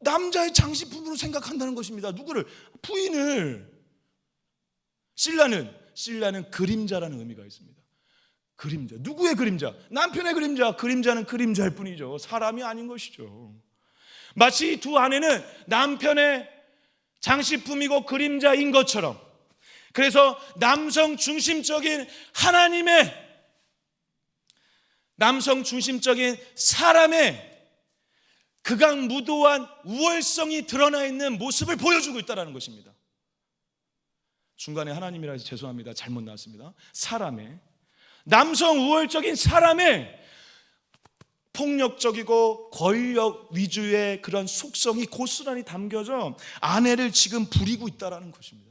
남자의 장식품으로 생각한다는 것입니다. 누구를? 부인을. 신라는 그림자라는 의미가 있습니다. 그림자. 누구의 그림자? 남편의 그림자. 그림자는 그림자일 뿐이죠. 사람이 아닌 것이죠. 마치 이 2 아내는 남편의 장식품이고 그림자인 것처럼, 그래서 남성 중심적인 하나님의, 남성 중심적인 사람의 극악무도한 우월성이 드러나 있는 모습을 보여주고 있다는 것입니다. 중간에 하나님이라 해서 죄송합니다. 잘못 나왔습니다. 사람의, 남성 우월적인 사람의 폭력적이고 권력 위주의 그런 속성이 고스란히 담겨져 아내를 지금 부리고 있다는 것입니다.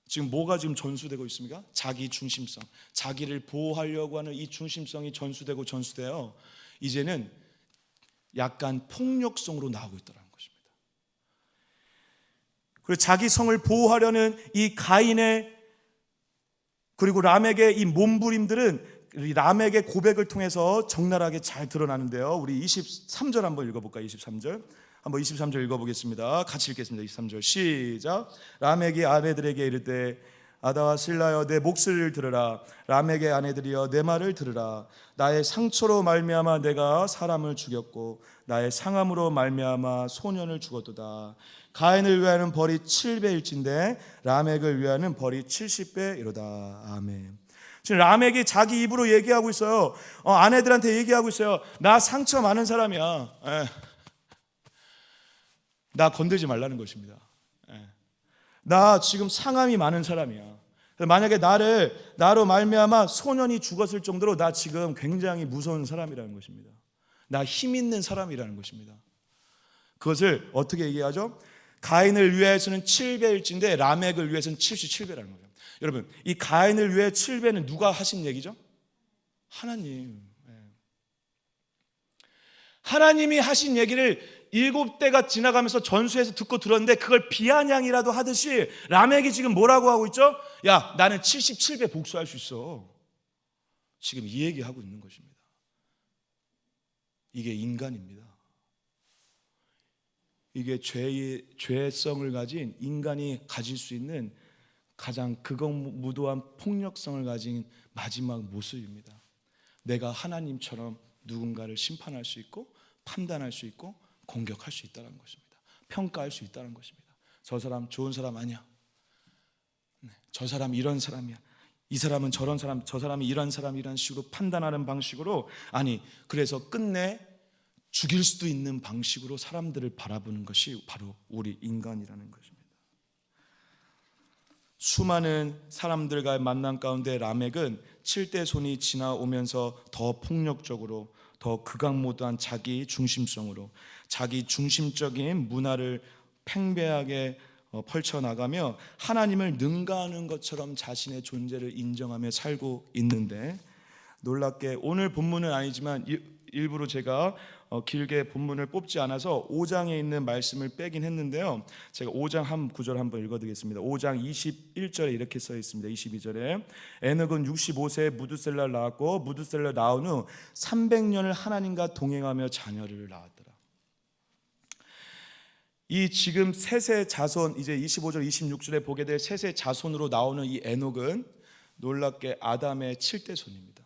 지금 뭐가 지금 전수되고 있습니까? 자기 중심성, 자기를 보호하려고 하는 이 중심성이 전수되어 이제는 약간 폭력성으로 나오고 있다는 것입니다. 그리고 자기 성을 보호하려는 이 가인의 그리고 라멕의 이 몸부림들은 라멕의 고백을 통해서 적나라하게 잘 드러나는데요. 우리 23절 한번 읽어볼까요? 23절 한번 23절 읽어보겠습니다. 같이 읽겠습니다. 23절 시작. 라멕이 아내들에게 이르되 아다와 실라여 내 목소리를 들으라. 라멕의 아내들이여 내 말을 들으라. 나의 상처로 말미암아 내가 사람을 죽였고 나의 상함으로 말미암아 소년을 죽었도다. 가인을 위하여는 벌이 7배일진데 라멕을 위하여는 벌이 70배이로다. 아멘. 지금 라멕이 자기 입으로 얘기하고 있어요. 아내들한테 얘기하고 있어요. 나 상처 많은 사람이야. 나 건들지 말라는 것입니다. 나 지금 상함이 많은 사람이야. 만약에 나로 말미암아 소년이 죽었을 정도로 나 지금 굉장히 무서운 사람이라는 것입니다. 나 힘 있는 사람이라는 것입니다. 그것을 어떻게 얘기하죠? 가인을 위해서는 7배일진데 라멕을 위해서는 77배라는 거예요. 여러분, 이 가인을 위해 7배는 누가 하신 얘기죠? 하나님. 하나님이 하신 얘기를 7대가 지나가면서 전수해서 듣고 들었는데 그걸 비아냥이라도 하듯이 라멕이 지금 뭐라고 하고 있죠? 야, 나는 77배 복수할 수 있어. 지금 이 얘기하고 있는 것입니다. 이게 인간입니다. 이게 죄성을 가진 인간이 가질 수 있는 가장 극악무도한 폭력성을 가진 마지막 모습입니다. 내가 하나님처럼 누군가를 심판할 수 있고 판단할 수 있고 공격할 수 있다는 것입니다. 평가할 수 있다는 것입니다. 저 사람 좋은 사람 아니야. 저 사람 이런 사람이야. 이 사람은 저런 사람, 저 사람이 이런 사람, 이런 식으로 판단하는 방식으로, 아니 그래서 끝내 죽일 수도 있는 방식으로 사람들을 바라보는 것이 바로 우리 인간이라는 것입니다. 수많은 사람들과의 만남 가운데 라멕은 7대 손이 지나오면서 더 폭력적으로, 더 극악무도한 자기 중심성으로 자기 중심적인 문화를 팽배하게 펼쳐나가며 하나님을 능가하는 것처럼 자신의 존재를 인정하며 살고 있는데, 놀랍게 오늘 본문은 아니지만 일부러 제가 길게 본문을 뽑지 않아서 5장에 있는 말씀을 빼긴 했는데요. 제가 5장 한 구절 한번 읽어드리겠습니다. 5장 21절에 이렇게 써 있습니다. 22절에 에녹은 65세에 무두셀라를 낳았고 무두셀라 낳은 후 300년을 하나님과 동행하며 자녀를 낳았더라. 이 지금 셋의 자손, 이제 25절 26절에 보게 될 셋의 자손으로 나오는 이 에녹은 놀랍게 아담의 7대 손입니다.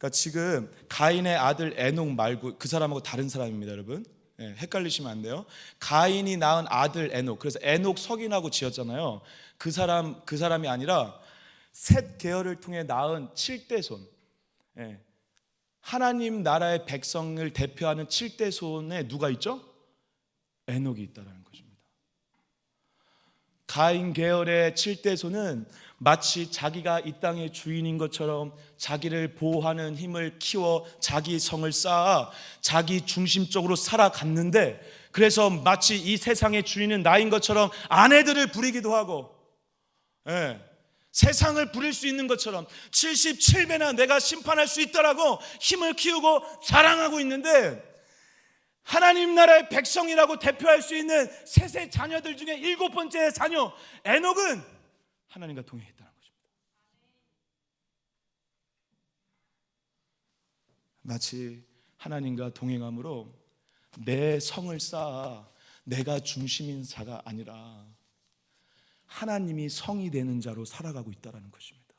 그러니까 지금 가인의 아들 에녹 말고 그 사람하고 다른 사람입니다, 여러분. 헷갈리시면 안 돼요. 가인이 낳은 아들 에녹, 그래서 에녹 석인하고 지었잖아요. 그 사람이 아니라 셋 계열을 통해 낳은 7대손, 하나님 나라의 백성을 대표하는 7대손에 누가 있죠? 에녹이 있다는 것입니다. 가인 계열의 7대손은 마치 자기가 이 땅의 주인인 것처럼 자기를 보호하는 힘을 키워 자기 성을 쌓아 자기 중심적으로 살아갔는데, 그래서 마치 이 세상의 주인은 나인 것처럼 아내들을 부리기도 하고, 세상을 부릴 수 있는 것처럼 77배나 내가 심판할 수 있다라고 힘을 키우고 자랑하고 있는데, 하나님 나라의 백성이라고 대표할 수 있는 셋의 자녀들 중에 7번째 자녀 에녹은 하나님과 동행했다는 것입니다. 마치 하나님과 동행함으로 내 성을 쌓아 내가 중심인 자가 아니라 하나님이 성이 되는 자로 살아가고 있다는 것입니다.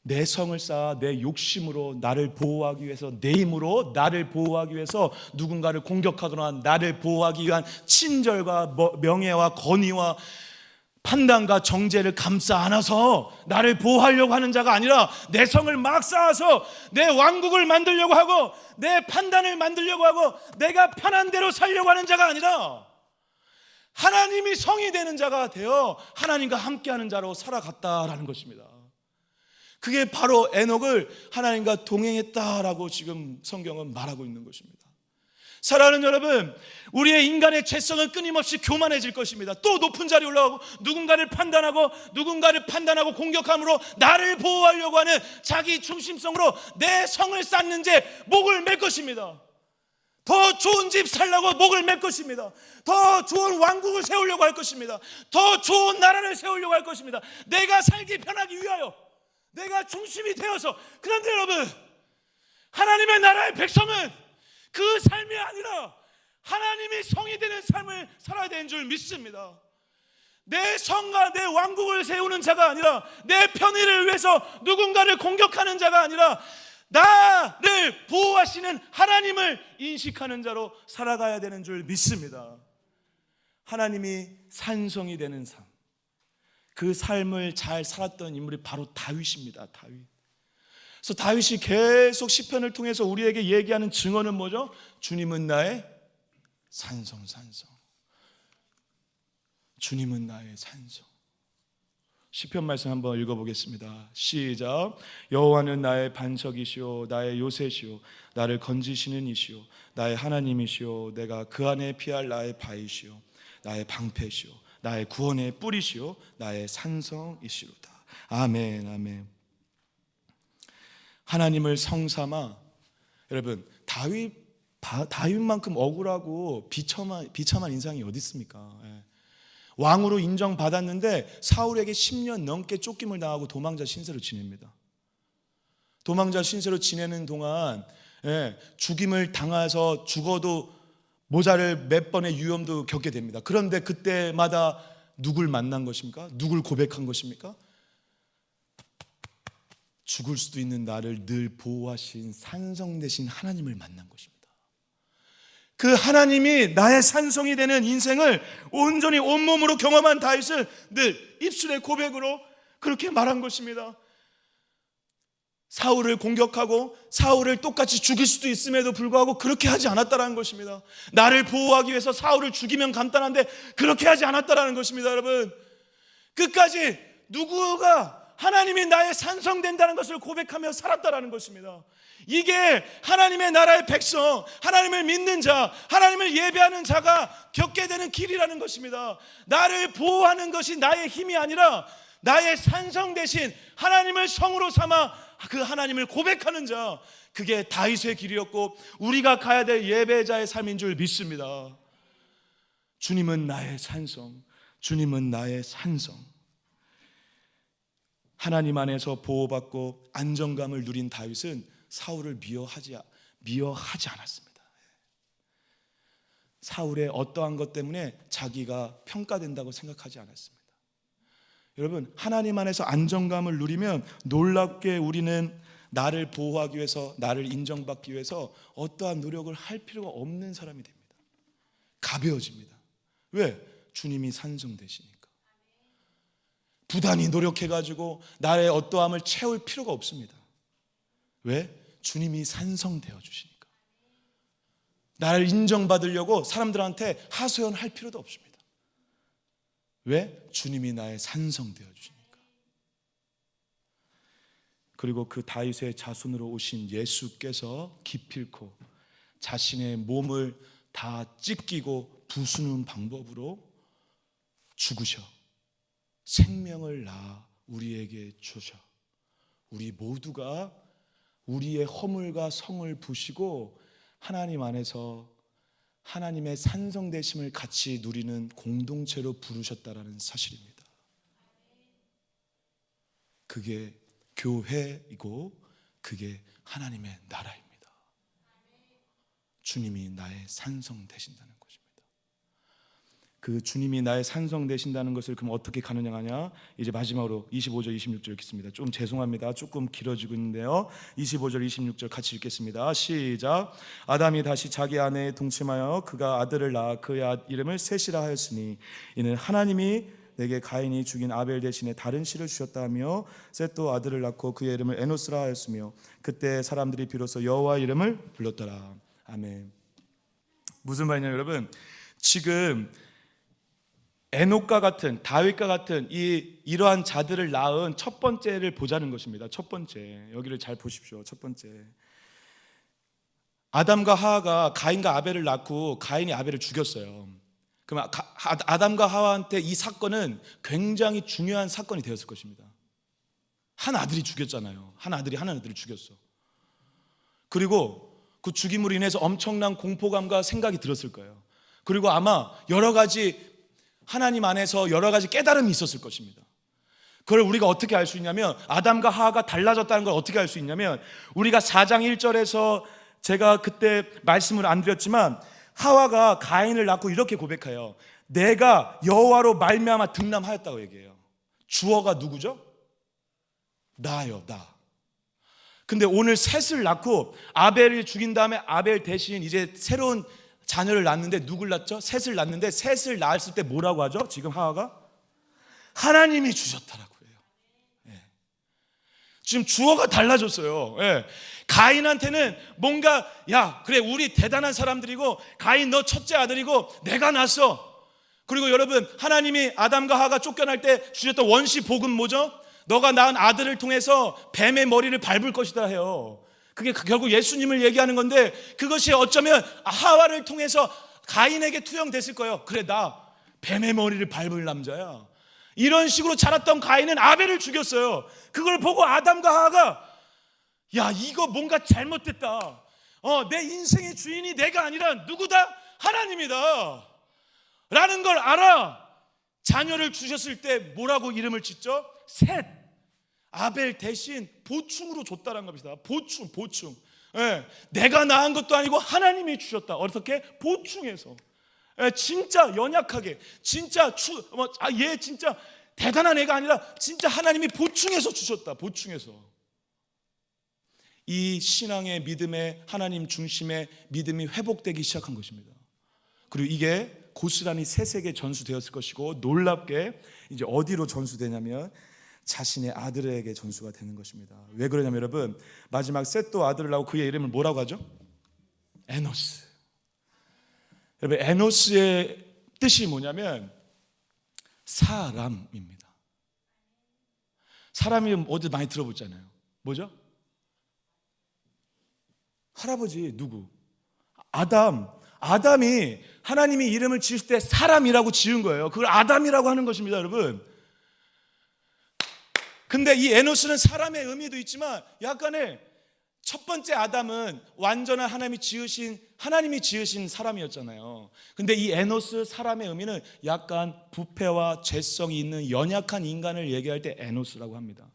내 성을 쌓아 내 욕심으로 나를 보호하기 위해서, 내 힘으로 나를 보호하기 위해서 누군가를 공격하거나 나를 보호하기 위한 친절과 명예와 권위와 판단과 정죄를 감싸 안아서 나를 보호하려고 하는 자가 아니라, 내 성을 막 쌓아서 내 왕국을 만들려고 하고 내 판단을 만들려고 하고 내가 편한 대로 살려고 하는 자가 아니라 하나님이 성이 되는 자가 되어 하나님과 함께하는 자로 살아갔다라는 것입니다. 그게 바로 에녹을 하나님과 동행했다라고 지금 성경은 말하고 있는 것입니다. 사랑하는 여러분, 우리의 인간의 죄성은 끊임없이 교만해질 것입니다. 또 높은 자리에 올라가고 누군가를 판단하고 공격함으로 나를 보호하려고 하는 자기 중심성으로 내 성을 쌓는 제 목을 맬 것입니다. 더 좋은 집 살려고 목을 맬 것입니다. 더 좋은 왕국을 세우려고 할 것입니다. 더 좋은 나라를 세우려고 할 것입니다. 내가 살기 편하기 위하여, 내가 중심이 되어서. 그런데 여러분, 하나님의 나라의 백성은 그 삶이 아니라 하나님이 성이 되는 삶을 살아야 되는 줄 믿습니다. 내 성과 내 왕국을 세우는 자가 아니라, 내 편의를 위해서 누군가를 공격하는 자가 아니라 나를 보호하시는 하나님을 인식하는 자로 살아가야 되는 줄 믿습니다. 하나님이 산성이 되는 삶, 그 삶을 잘 살았던 인물이 바로 다윗입니다. 다윗. 그래서 다윗이 계속 시편을 통해서 우리에게 얘기하는 증언은 뭐죠? 주님은 나의 산성. 주님은 나의 산성. 시편 말씀 한번 읽어보겠습니다. 시작. 여호와는 나의 반석이시오, 나의 요새시오, 나를 건지시는 이시오, 나의 하나님이시오, 내가 그 안에 피할 나의 바위시오, 나의 방패시오, 나의 구원의 뿌리시오, 나의 산성이시로다. 아멘, 아멘. 하나님을 성삼아, 여러분, 다윗만큼 억울하고 비참한 인상이 어디 있습니까? 왕으로 인정받았는데 사울에게 10년 넘게 쫓김을 당하고 도망자 신세로 지냅니다. 도망자 신세로 지내는 동안 죽임을 당해서 죽어도 모자를 몇 번의 위험도 겪게 됩니다. 그런데 그때마다 누굴 만난 것입니까? 누굴 고백한 것입니까? 죽을 수도 있는 나를 늘 보호하신 산성 되신 하나님을 만난 것입니다. 그 하나님이 나의 산성이 되는 인생을 온전히 온몸으로 경험한 다윗은 늘 입술의 고백으로 그렇게 말한 것입니다. 사울을 공격하고 사울을 똑같이 죽일 수도 있음에도 불구하고 그렇게 하지 않았다는 것입니다. 나를 보호하기 위해서 사울을 죽이면 간단한데 그렇게 하지 않았다는 것입니다. 여러분, 끝까지 누구가 하나님이 나의 산성된다는 것을 고백하며 살았다는 것입니다. 이게 하나님의 나라의 백성, 하나님을 믿는 자, 하나님을 예배하는 자가 겪게 되는 길이라는 것입니다. 나를 보호하는 것이 나의 힘이 아니라 나의 산성 대신 하나님을 성으로 삼아 그 하나님을 고백하는 자, 그게 다윗의 길이었고 우리가 가야 될 예배자의 삶인 줄 믿습니다. 주님은 나의 산성, 주님은 나의 산성. 하나님 안에서 보호받고 안정감을 누린 다윗은 사울을 미워하지 않았습니다. 사울의 어떠한 것 때문에 자기가 평가된다고 생각하지 않았습니다. 여러분, 하나님 안에서 안정감을 누리면 놀랍게 우리는 나를 보호하기 위해서, 나를 인정받기 위해서 어떠한 노력을 할 필요가 없는 사람이 됩니다. 가벼워집니다. 왜? 주님이 산성되시니까. 부단히 노력해가지고 나의 어떠함을 채울 필요가 없습니다. 왜? 주님이 산성되어 주시니까. 나를 인정받으려고 사람들한테 하소연할 필요도 없습니다. 왜? 주님이 나의 산성되어 주시니까. 그리고 그 다윗의 자손으로 오신 예수께서 기필코 자신의 몸을 다 찢기고 부수는 방법으로 죽으셔 생명을 낳아 우리에게 주셔 우리 모두가 우리의 허물과 성을 부시고 하나님 안에서 하나님의 산성되심을 같이 누리는 공동체로 부르셨다라는 사실입니다. 그게 교회이고 그게 하나님의 나라입니다. 주님이 나의 산성 되신다는 것입니다. 그 주님이 나의 산성 되신다는 것을 그럼 어떻게 가능하냐? 이제 마지막으로 25절 26절 읽겠습니다. 좀 죄송합니다. 조금 길어지고 있는데요. 25절 26절 같이 읽겠습니다. 시작. 아담이 다시 자기 아내에 동침하여 그가 아들을 낳아 그의 이름을 셋이라 하였으니 이는 하나님이 내게 가인이 죽인 아벨 대신에 다른 씨를 주셨다 하며 셋도 아들을 낳고 그의 이름을 에노스라 하였으며 그때 사람들이 비로소 여호와 이름을 불렀더라. 아멘. 무슨 말이냐 여러분, 지금 에녹과 같은 다윗과 같은 이러한 자들을 낳은 첫 번째를 보자는 것입니다. 첫 번째, 여기를 잘 보십시오. 첫 번째, 아담과 하와가 가인과 아벨을 낳고 가인이 아벨을 죽였어요. 그럼 아담과 하와한테 이 사건은 굉장히 중요한 사건이 되었을 것입니다. 한 아들이 죽였잖아요. 한 아들이 죽였어. 그리고 그 죽임으로 인해서 엄청난 공포감과 생각이 들었을 거예요. 그리고 아마 여러 가지 하나님 안에서 여러 가지 깨달음이 있었을 것입니다. 그걸 우리가 어떻게 알 수 있냐면, 아담과 하와가 달라졌다는 걸 어떻게 알 수 있냐면, 우리가 4장 1절에서 제가 그때 말씀을 안 드렸지만 하와가 가인을 낳고 이렇게 고백해요. 내가 여호와로 말미암아 등남하였다고 얘기해요. 주어가 누구죠? 나요, 나. 근데 오늘 셋을 낳고 아벨을 죽인 다음에 아벨 대신 이제 새로운 자녀를 낳는데 누굴 낳죠? 셋을 낳는데 셋을 낳았을 때 뭐라고 하죠? 지금 하와가 하나님이 주셨다라고 해요. 예. 지금 주어가 달라졌어요. 예. 가인한테는 뭔가 야 그래 우리 대단한 사람들이고 가인 너 첫째 아들이고 내가 낳았어. 그리고 여러분 하나님이 아담과 하와가 쫓겨날 때 주셨던 원시 복음 뭐죠? 너가 낳은 아들을 통해서 뱀의 머리를 밟을 것이다 해요. 그게 결국 예수님을 얘기하는 건데, 그것이 어쩌면 하와를 통해서 가인에게 투영됐을 거예요. 그래 나 뱀의 머리를 밟을 남자야. 이런 식으로 자랐던 가인은 아벨을 죽였어요. 그걸 보고 아담과 하와가 야 이거 뭔가 잘못됐다. 내 인생의 주인이 내가 아니라 누구다? 하나님이다 라는 걸 알아. 자녀를 주셨을 때 뭐라고 이름을 짓죠? 셋. 아벨 대신 보충으로 줬다는 겁니다. 보충. 예, 내가 낳은 것도 아니고 하나님이 주셨다. 어떻게? 보충해서. 예, 진짜 연약하게, 진짜 얘 진짜 대단한 애가 아니라 진짜 하나님이 보충해서 주셨다. 보충해서. 이 신앙의 믿음의 하나님 중심의 믿음이 회복되기 시작한 것입니다. 그리고 이게 고스란히 셋에게 전수되었을 것이고, 놀랍게 이제 어디로 전수되냐면 자신의 아들에게 전수가 되는 것입니다. 왜 그러냐면 여러분, 마지막 셋도 아들을 낳고 그의 이름을 뭐라고 하죠? 에노스. 여러분 에노스의 뜻이 뭐냐면 사람입니다. 사람이 어디 많이 들어보잖아요. 뭐죠? 할아버지 누구? 아담이 하나님이 이름을 지을 때 사람이라고 지은 거예요. 그걸 아담이라고 하는 것입니다, 여러분. 근데 이 에노스는 사람의 의미도 있지만 약간의 첫 번째 아담은 완전한 하나님이 지으신 사람이었잖아요. 근데 이 에노스 사람의 의미는 약간 부패와 죄성이 있는 연약한 인간을 얘기할 때 에노스라고 합니다.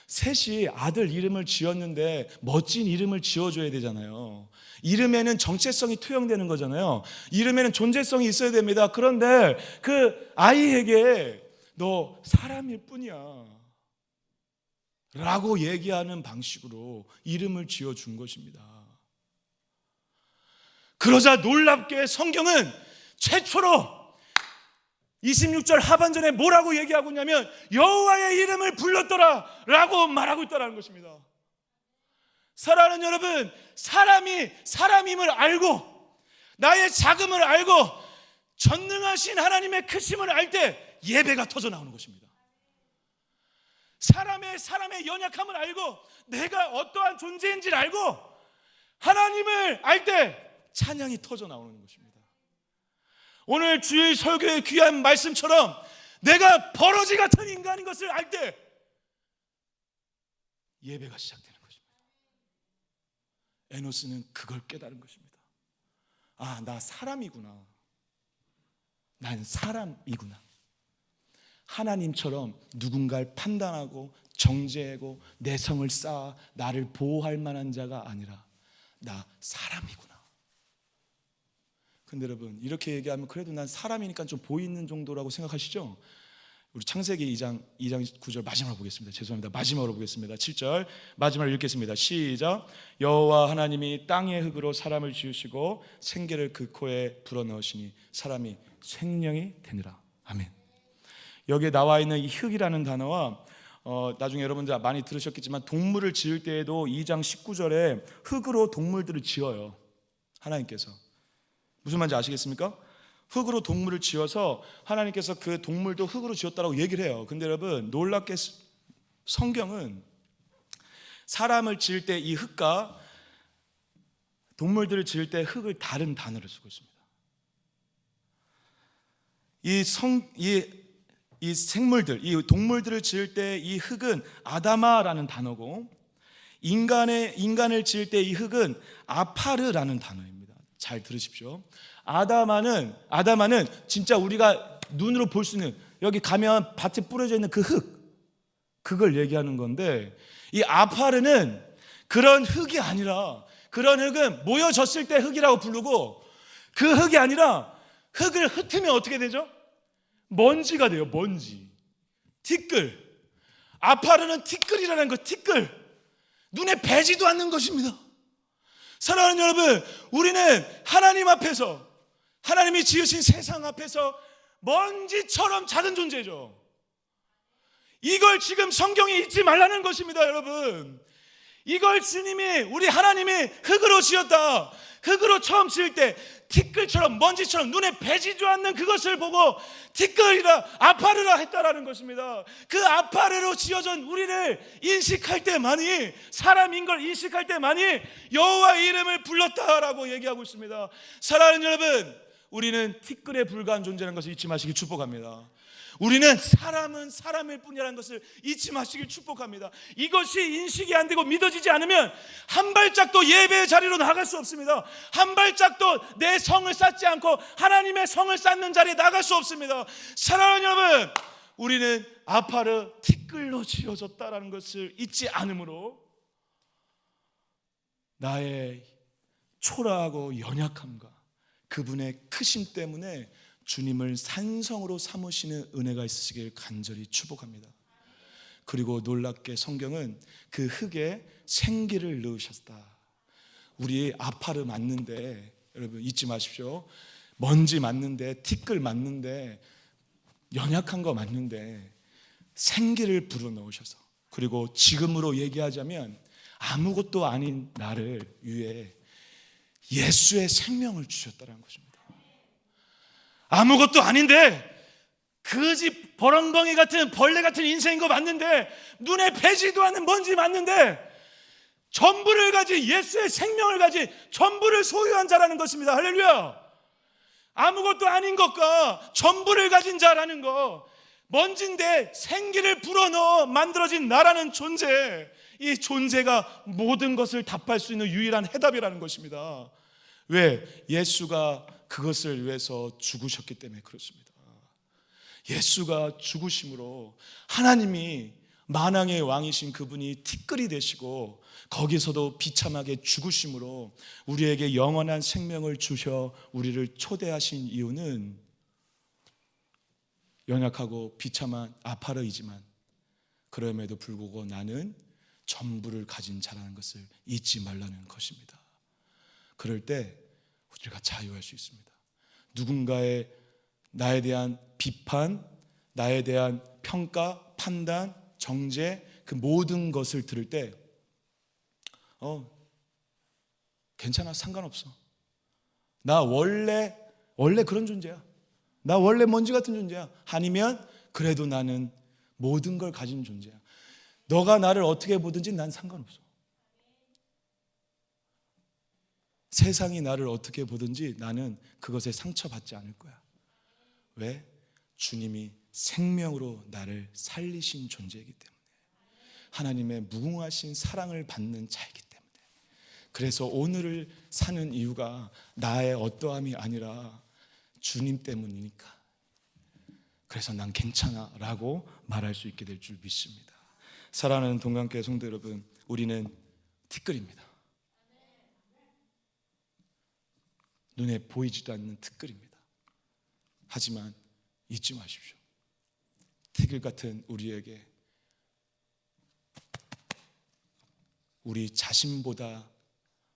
셋이 아들 이름을 지었는데 멋진 이름을 지어줘야 되잖아요. 이름에는 정체성이 투영되는 거잖아요. 이름에는 존재성이 있어야 됩니다. 그런데 그 아이에게 너 사람일 뿐이야 라고 얘기하는 방식으로 이름을 지어준 것입니다. 그러자 놀랍게 성경은 최초로 26절 하반전에 뭐라고 얘기하고 있냐면 여호와의 이름을 불렀더라 라고 말하고 있다는 것입니다. 사랑하는 여러분, 사람이 사람임을 알고 나의 작음을 알고 전능하신 하나님의 크심을 알 때 예배가 터져 나오는 것입니다. 사람의 연약함을 알고 내가 어떠한 존재인지를 알고 하나님을 알 때 찬양이 터져 나오는 것입니다. 오늘 주일 설교의 귀한 말씀처럼 내가 버러지 같은 인간인 것을 알 때 예배가 시작되는 것입니다. 에노스는 그걸 깨달은 것입니다. 아, 나 사람이구나. 난 사람이구나. 하나님처럼 누군가를 판단하고 정죄하고 내 성을 쌓아 나를 보호할 만한 자가 아니라 나 사람이구나. 근데 여러분, 이렇게 얘기하면 그래도 난 사람이니까 좀 보이는 정도라고 생각하시죠? 우리 창세기 2장 9절 마지막으로 보겠습니다. 죄송합니다. 마지막으로 보겠습니다. 7절 마지막으로 읽겠습니다. 시작. 여호와 하나님이 땅의 흙으로 사람을 지으시고 생기를 그 코에 불어넣으시니 사람이 생명이 되니라. 아멘. 여기에 나와 있는 이 흙이라는 단어와 나중에 여러분들 많이 들으셨겠지만 동물을 지을 때에도 2장 19절에 흙으로 동물들을 지어요. 하나님께서. 무슨 말인지 아시겠습니까? 흙으로 동물을 지어서 하나님께서 그 동물도 흙으로 지었다고 얘기를 해요. 근데 여러분, 놀랍게 성경은 사람을 지을 때 이 흙과 동물들을 지을 때 흙을 다른 단어를 쓰고 있습니다. 이 생물들, 이 동물들을 지을 때 이 흙은 아다마라는 단어고 인간을 지을 때 이 흙은 아파르라는 단어입니다. 잘 들으십시오. 아다마는 진짜 우리가 눈으로 볼 수 있는, 여기 가면 밭에 뿌려져 있는 그 흙, 그걸 얘기하는 건데, 이 아파르는 그런 흙이 아니라, 그런 흙은 모여졌을 때 흙이라고 부르고, 그 흙이 아니라 흙을 흩으면 어떻게 되죠? 먼지가 돼요. 먼지, 티끌. 아파르는 티끌이라는 거. 티끌, 눈에 배지도 않는 것입니다. 사랑하는 여러분, 우리는 하나님 앞에서, 하나님이 지으신 세상 앞에서 먼지처럼 작은 존재죠. 이걸 지금 성경이 잊지 말라는 것입니다. 여러분, 이걸 주님이, 우리 하나님이 흙으로 지었다, 흙으로 처음 지을 때 티끌처럼 먼지처럼 눈에 배지도 않는 그것을 보고 티끌이라 아파르라 했다라는 것입니다. 그 아파르로 지어진 우리를 인식할 때만이, 사람인 걸 인식할 때만이 여호와의 이름을 불렀다라고 얘기하고 있습니다. 사랑하는 여러분, 우리는 티끌에 불과한 존재라는 것을 잊지 마시길 축복합니다. 우리는 사람은 사람일 뿐이라는 것을 잊지 마시길 축복합니다. 이것이 인식이 안 되고 믿어지지 않으면 한 발짝도 예배의 자리로 나갈 수 없습니다. 한 발짝도 내 성을 쌓지 않고 하나님의 성을 쌓는 자리에 나갈 수 없습니다. 사랑하는 여러분, 우리는 아파르 티끌로 지어졌다라는 것을 잊지 않으므로 나의 초라하고 연약함과 그분의 크심 때문에 주님을 산성으로 삼으시는 은혜가 있으시길 간절히 축복합니다. 그리고 놀랍게 성경은 그 흙에 생기를 넣으셨다. 우리 아파르 맞는데, 여러분 잊지 마십시오. 먼지 맞는데, 티끌 맞는데, 연약한 거 맞는데 생기를 불어넣으셔서, 그리고 지금으로 얘기하자면 아무것도 아닌 나를 위해 예수의 생명을 주셨다는 것입니다. 아무것도 아닌데 그지 버렁덩이 같은 벌레 같은 인생인 거 맞는데, 눈에 배지도 않는 먼지 맞는데 전부를 가진, 예수의 생명을 가진 전부를 소유한 자라는 것입니다. 할렐루야. 아무것도 아닌 것과 전부를 가진 자라는 거, 먼지인데 생기를 불어넣어 만들어진 나라는 존재, 이 존재가 모든 것을 답할 수 있는 유일한 해답이라는 것입니다. 왜? 예수가 그것을 위해서 죽으셨기 때문에 그렇습니다. 예수가 죽으심으로 하나님이 만왕의 왕이신 그분이 티끌이 되시고 거기서도 비참하게 죽으심으로 우리에게 영원한 생명을 주셔 우리를 초대하신 이유는 연약하고 비참한 아파르이지만 그럼에도 불구하고 나는 전부를 가진 자라는 것을 잊지 말라는 것입니다. 그럴 때 우리가 자유할 수 있습니다. 누군가의 나에 대한 비판, 나에 대한 평가, 판단, 정죄, 그 모든 것을 들을 때 괜찮아, 상관없어. 나 원래 그런 존재야. 나 원래 먼지 같은 존재야. 아니면 그래도 나는 모든 걸 가진 존재야. 너가 나를 어떻게 보든지 난 상관없어. 세상이 나를 어떻게 보든지 나는 그것에 상처받지 않을 거야. 왜? 주님이 생명으로 나를 살리신 존재이기 때문에, 하나님의 무궁하신 사랑을 받는 자이기 때문에. 그래서 오늘을 사는 이유가 나의 어떠함이 아니라 주님 때문이니까. 그래서 난 괜찮아 라고 말할 수 있게 될 줄 믿습니다. 사랑하는 동강교회 성도 여러분, 우리는 티끌입니다. 눈에 보이지도 않는 티끌입니다. 하지만 잊지 마십시오. 티끌 같은 우리에게 우리 자신보다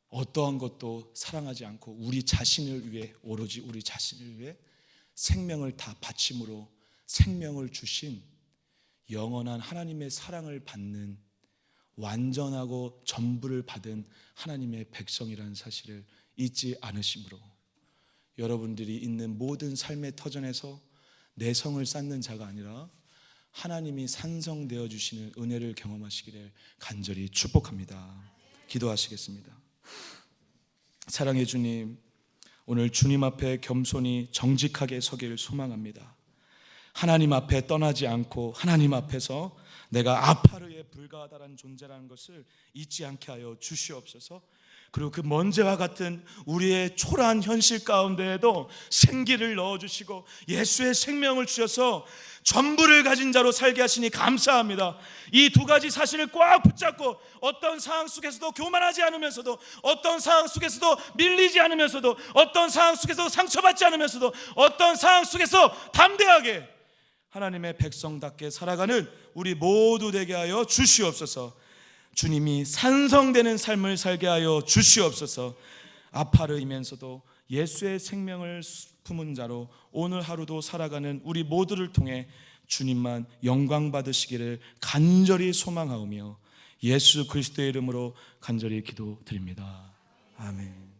어떠한 것도 사랑하지 않고 우리 자신을 위해, 오로지 우리 자신을 위해 생명을 다 바침으로 생명을 주신 영원한 하나님의 사랑을 받는 완전하고 전부를 받은 하나님의 백성이라는 사실을 잊지 않으심으로 여러분들이 있는 모든 삶의 터전에서 내성을 쌓는 자가 아니라 하나님이 산성되어 주시는 은혜를 경험하시기를 간절히 축복합니다. 기도하시겠습니다. 사랑의 주님, 오늘 주님 앞에 겸손히 정직하게 서길 소망합니다. 하나님 앞에 떠나지 않고 하나님 앞에서 내가 아파르에 불과하다는 존재라는 것을 잊지 않게 하여 주시옵소서. 그리고 그 먼지와 같은 우리의 초라한 현실 가운데에도 생기를 넣어주시고 예수의 생명을 주셔서 전부를 가진 자로 살게 하시니 감사합니다. 이 두 가지 사실을 꽉 붙잡고 어떤 상황 속에서도 교만하지 않으면서도, 어떤 상황 속에서도 밀리지 않으면서도, 어떤 상황 속에서도 상처받지 않으면서도, 어떤 상황 속에서 담대하게 하나님의 백성답게 살아가는 우리 모두 되게 하여 주시옵소서. 주님이 산성되는 삶을 살게 하여 주시옵소서. 아파르이면서도 예수의 생명을 품은 자로 오늘 하루도 살아가는 우리 모두를 통해 주님만 영광 받으시기를 간절히 소망하오며 예수 그리스도의 이름으로 간절히 기도드립니다. 아멘.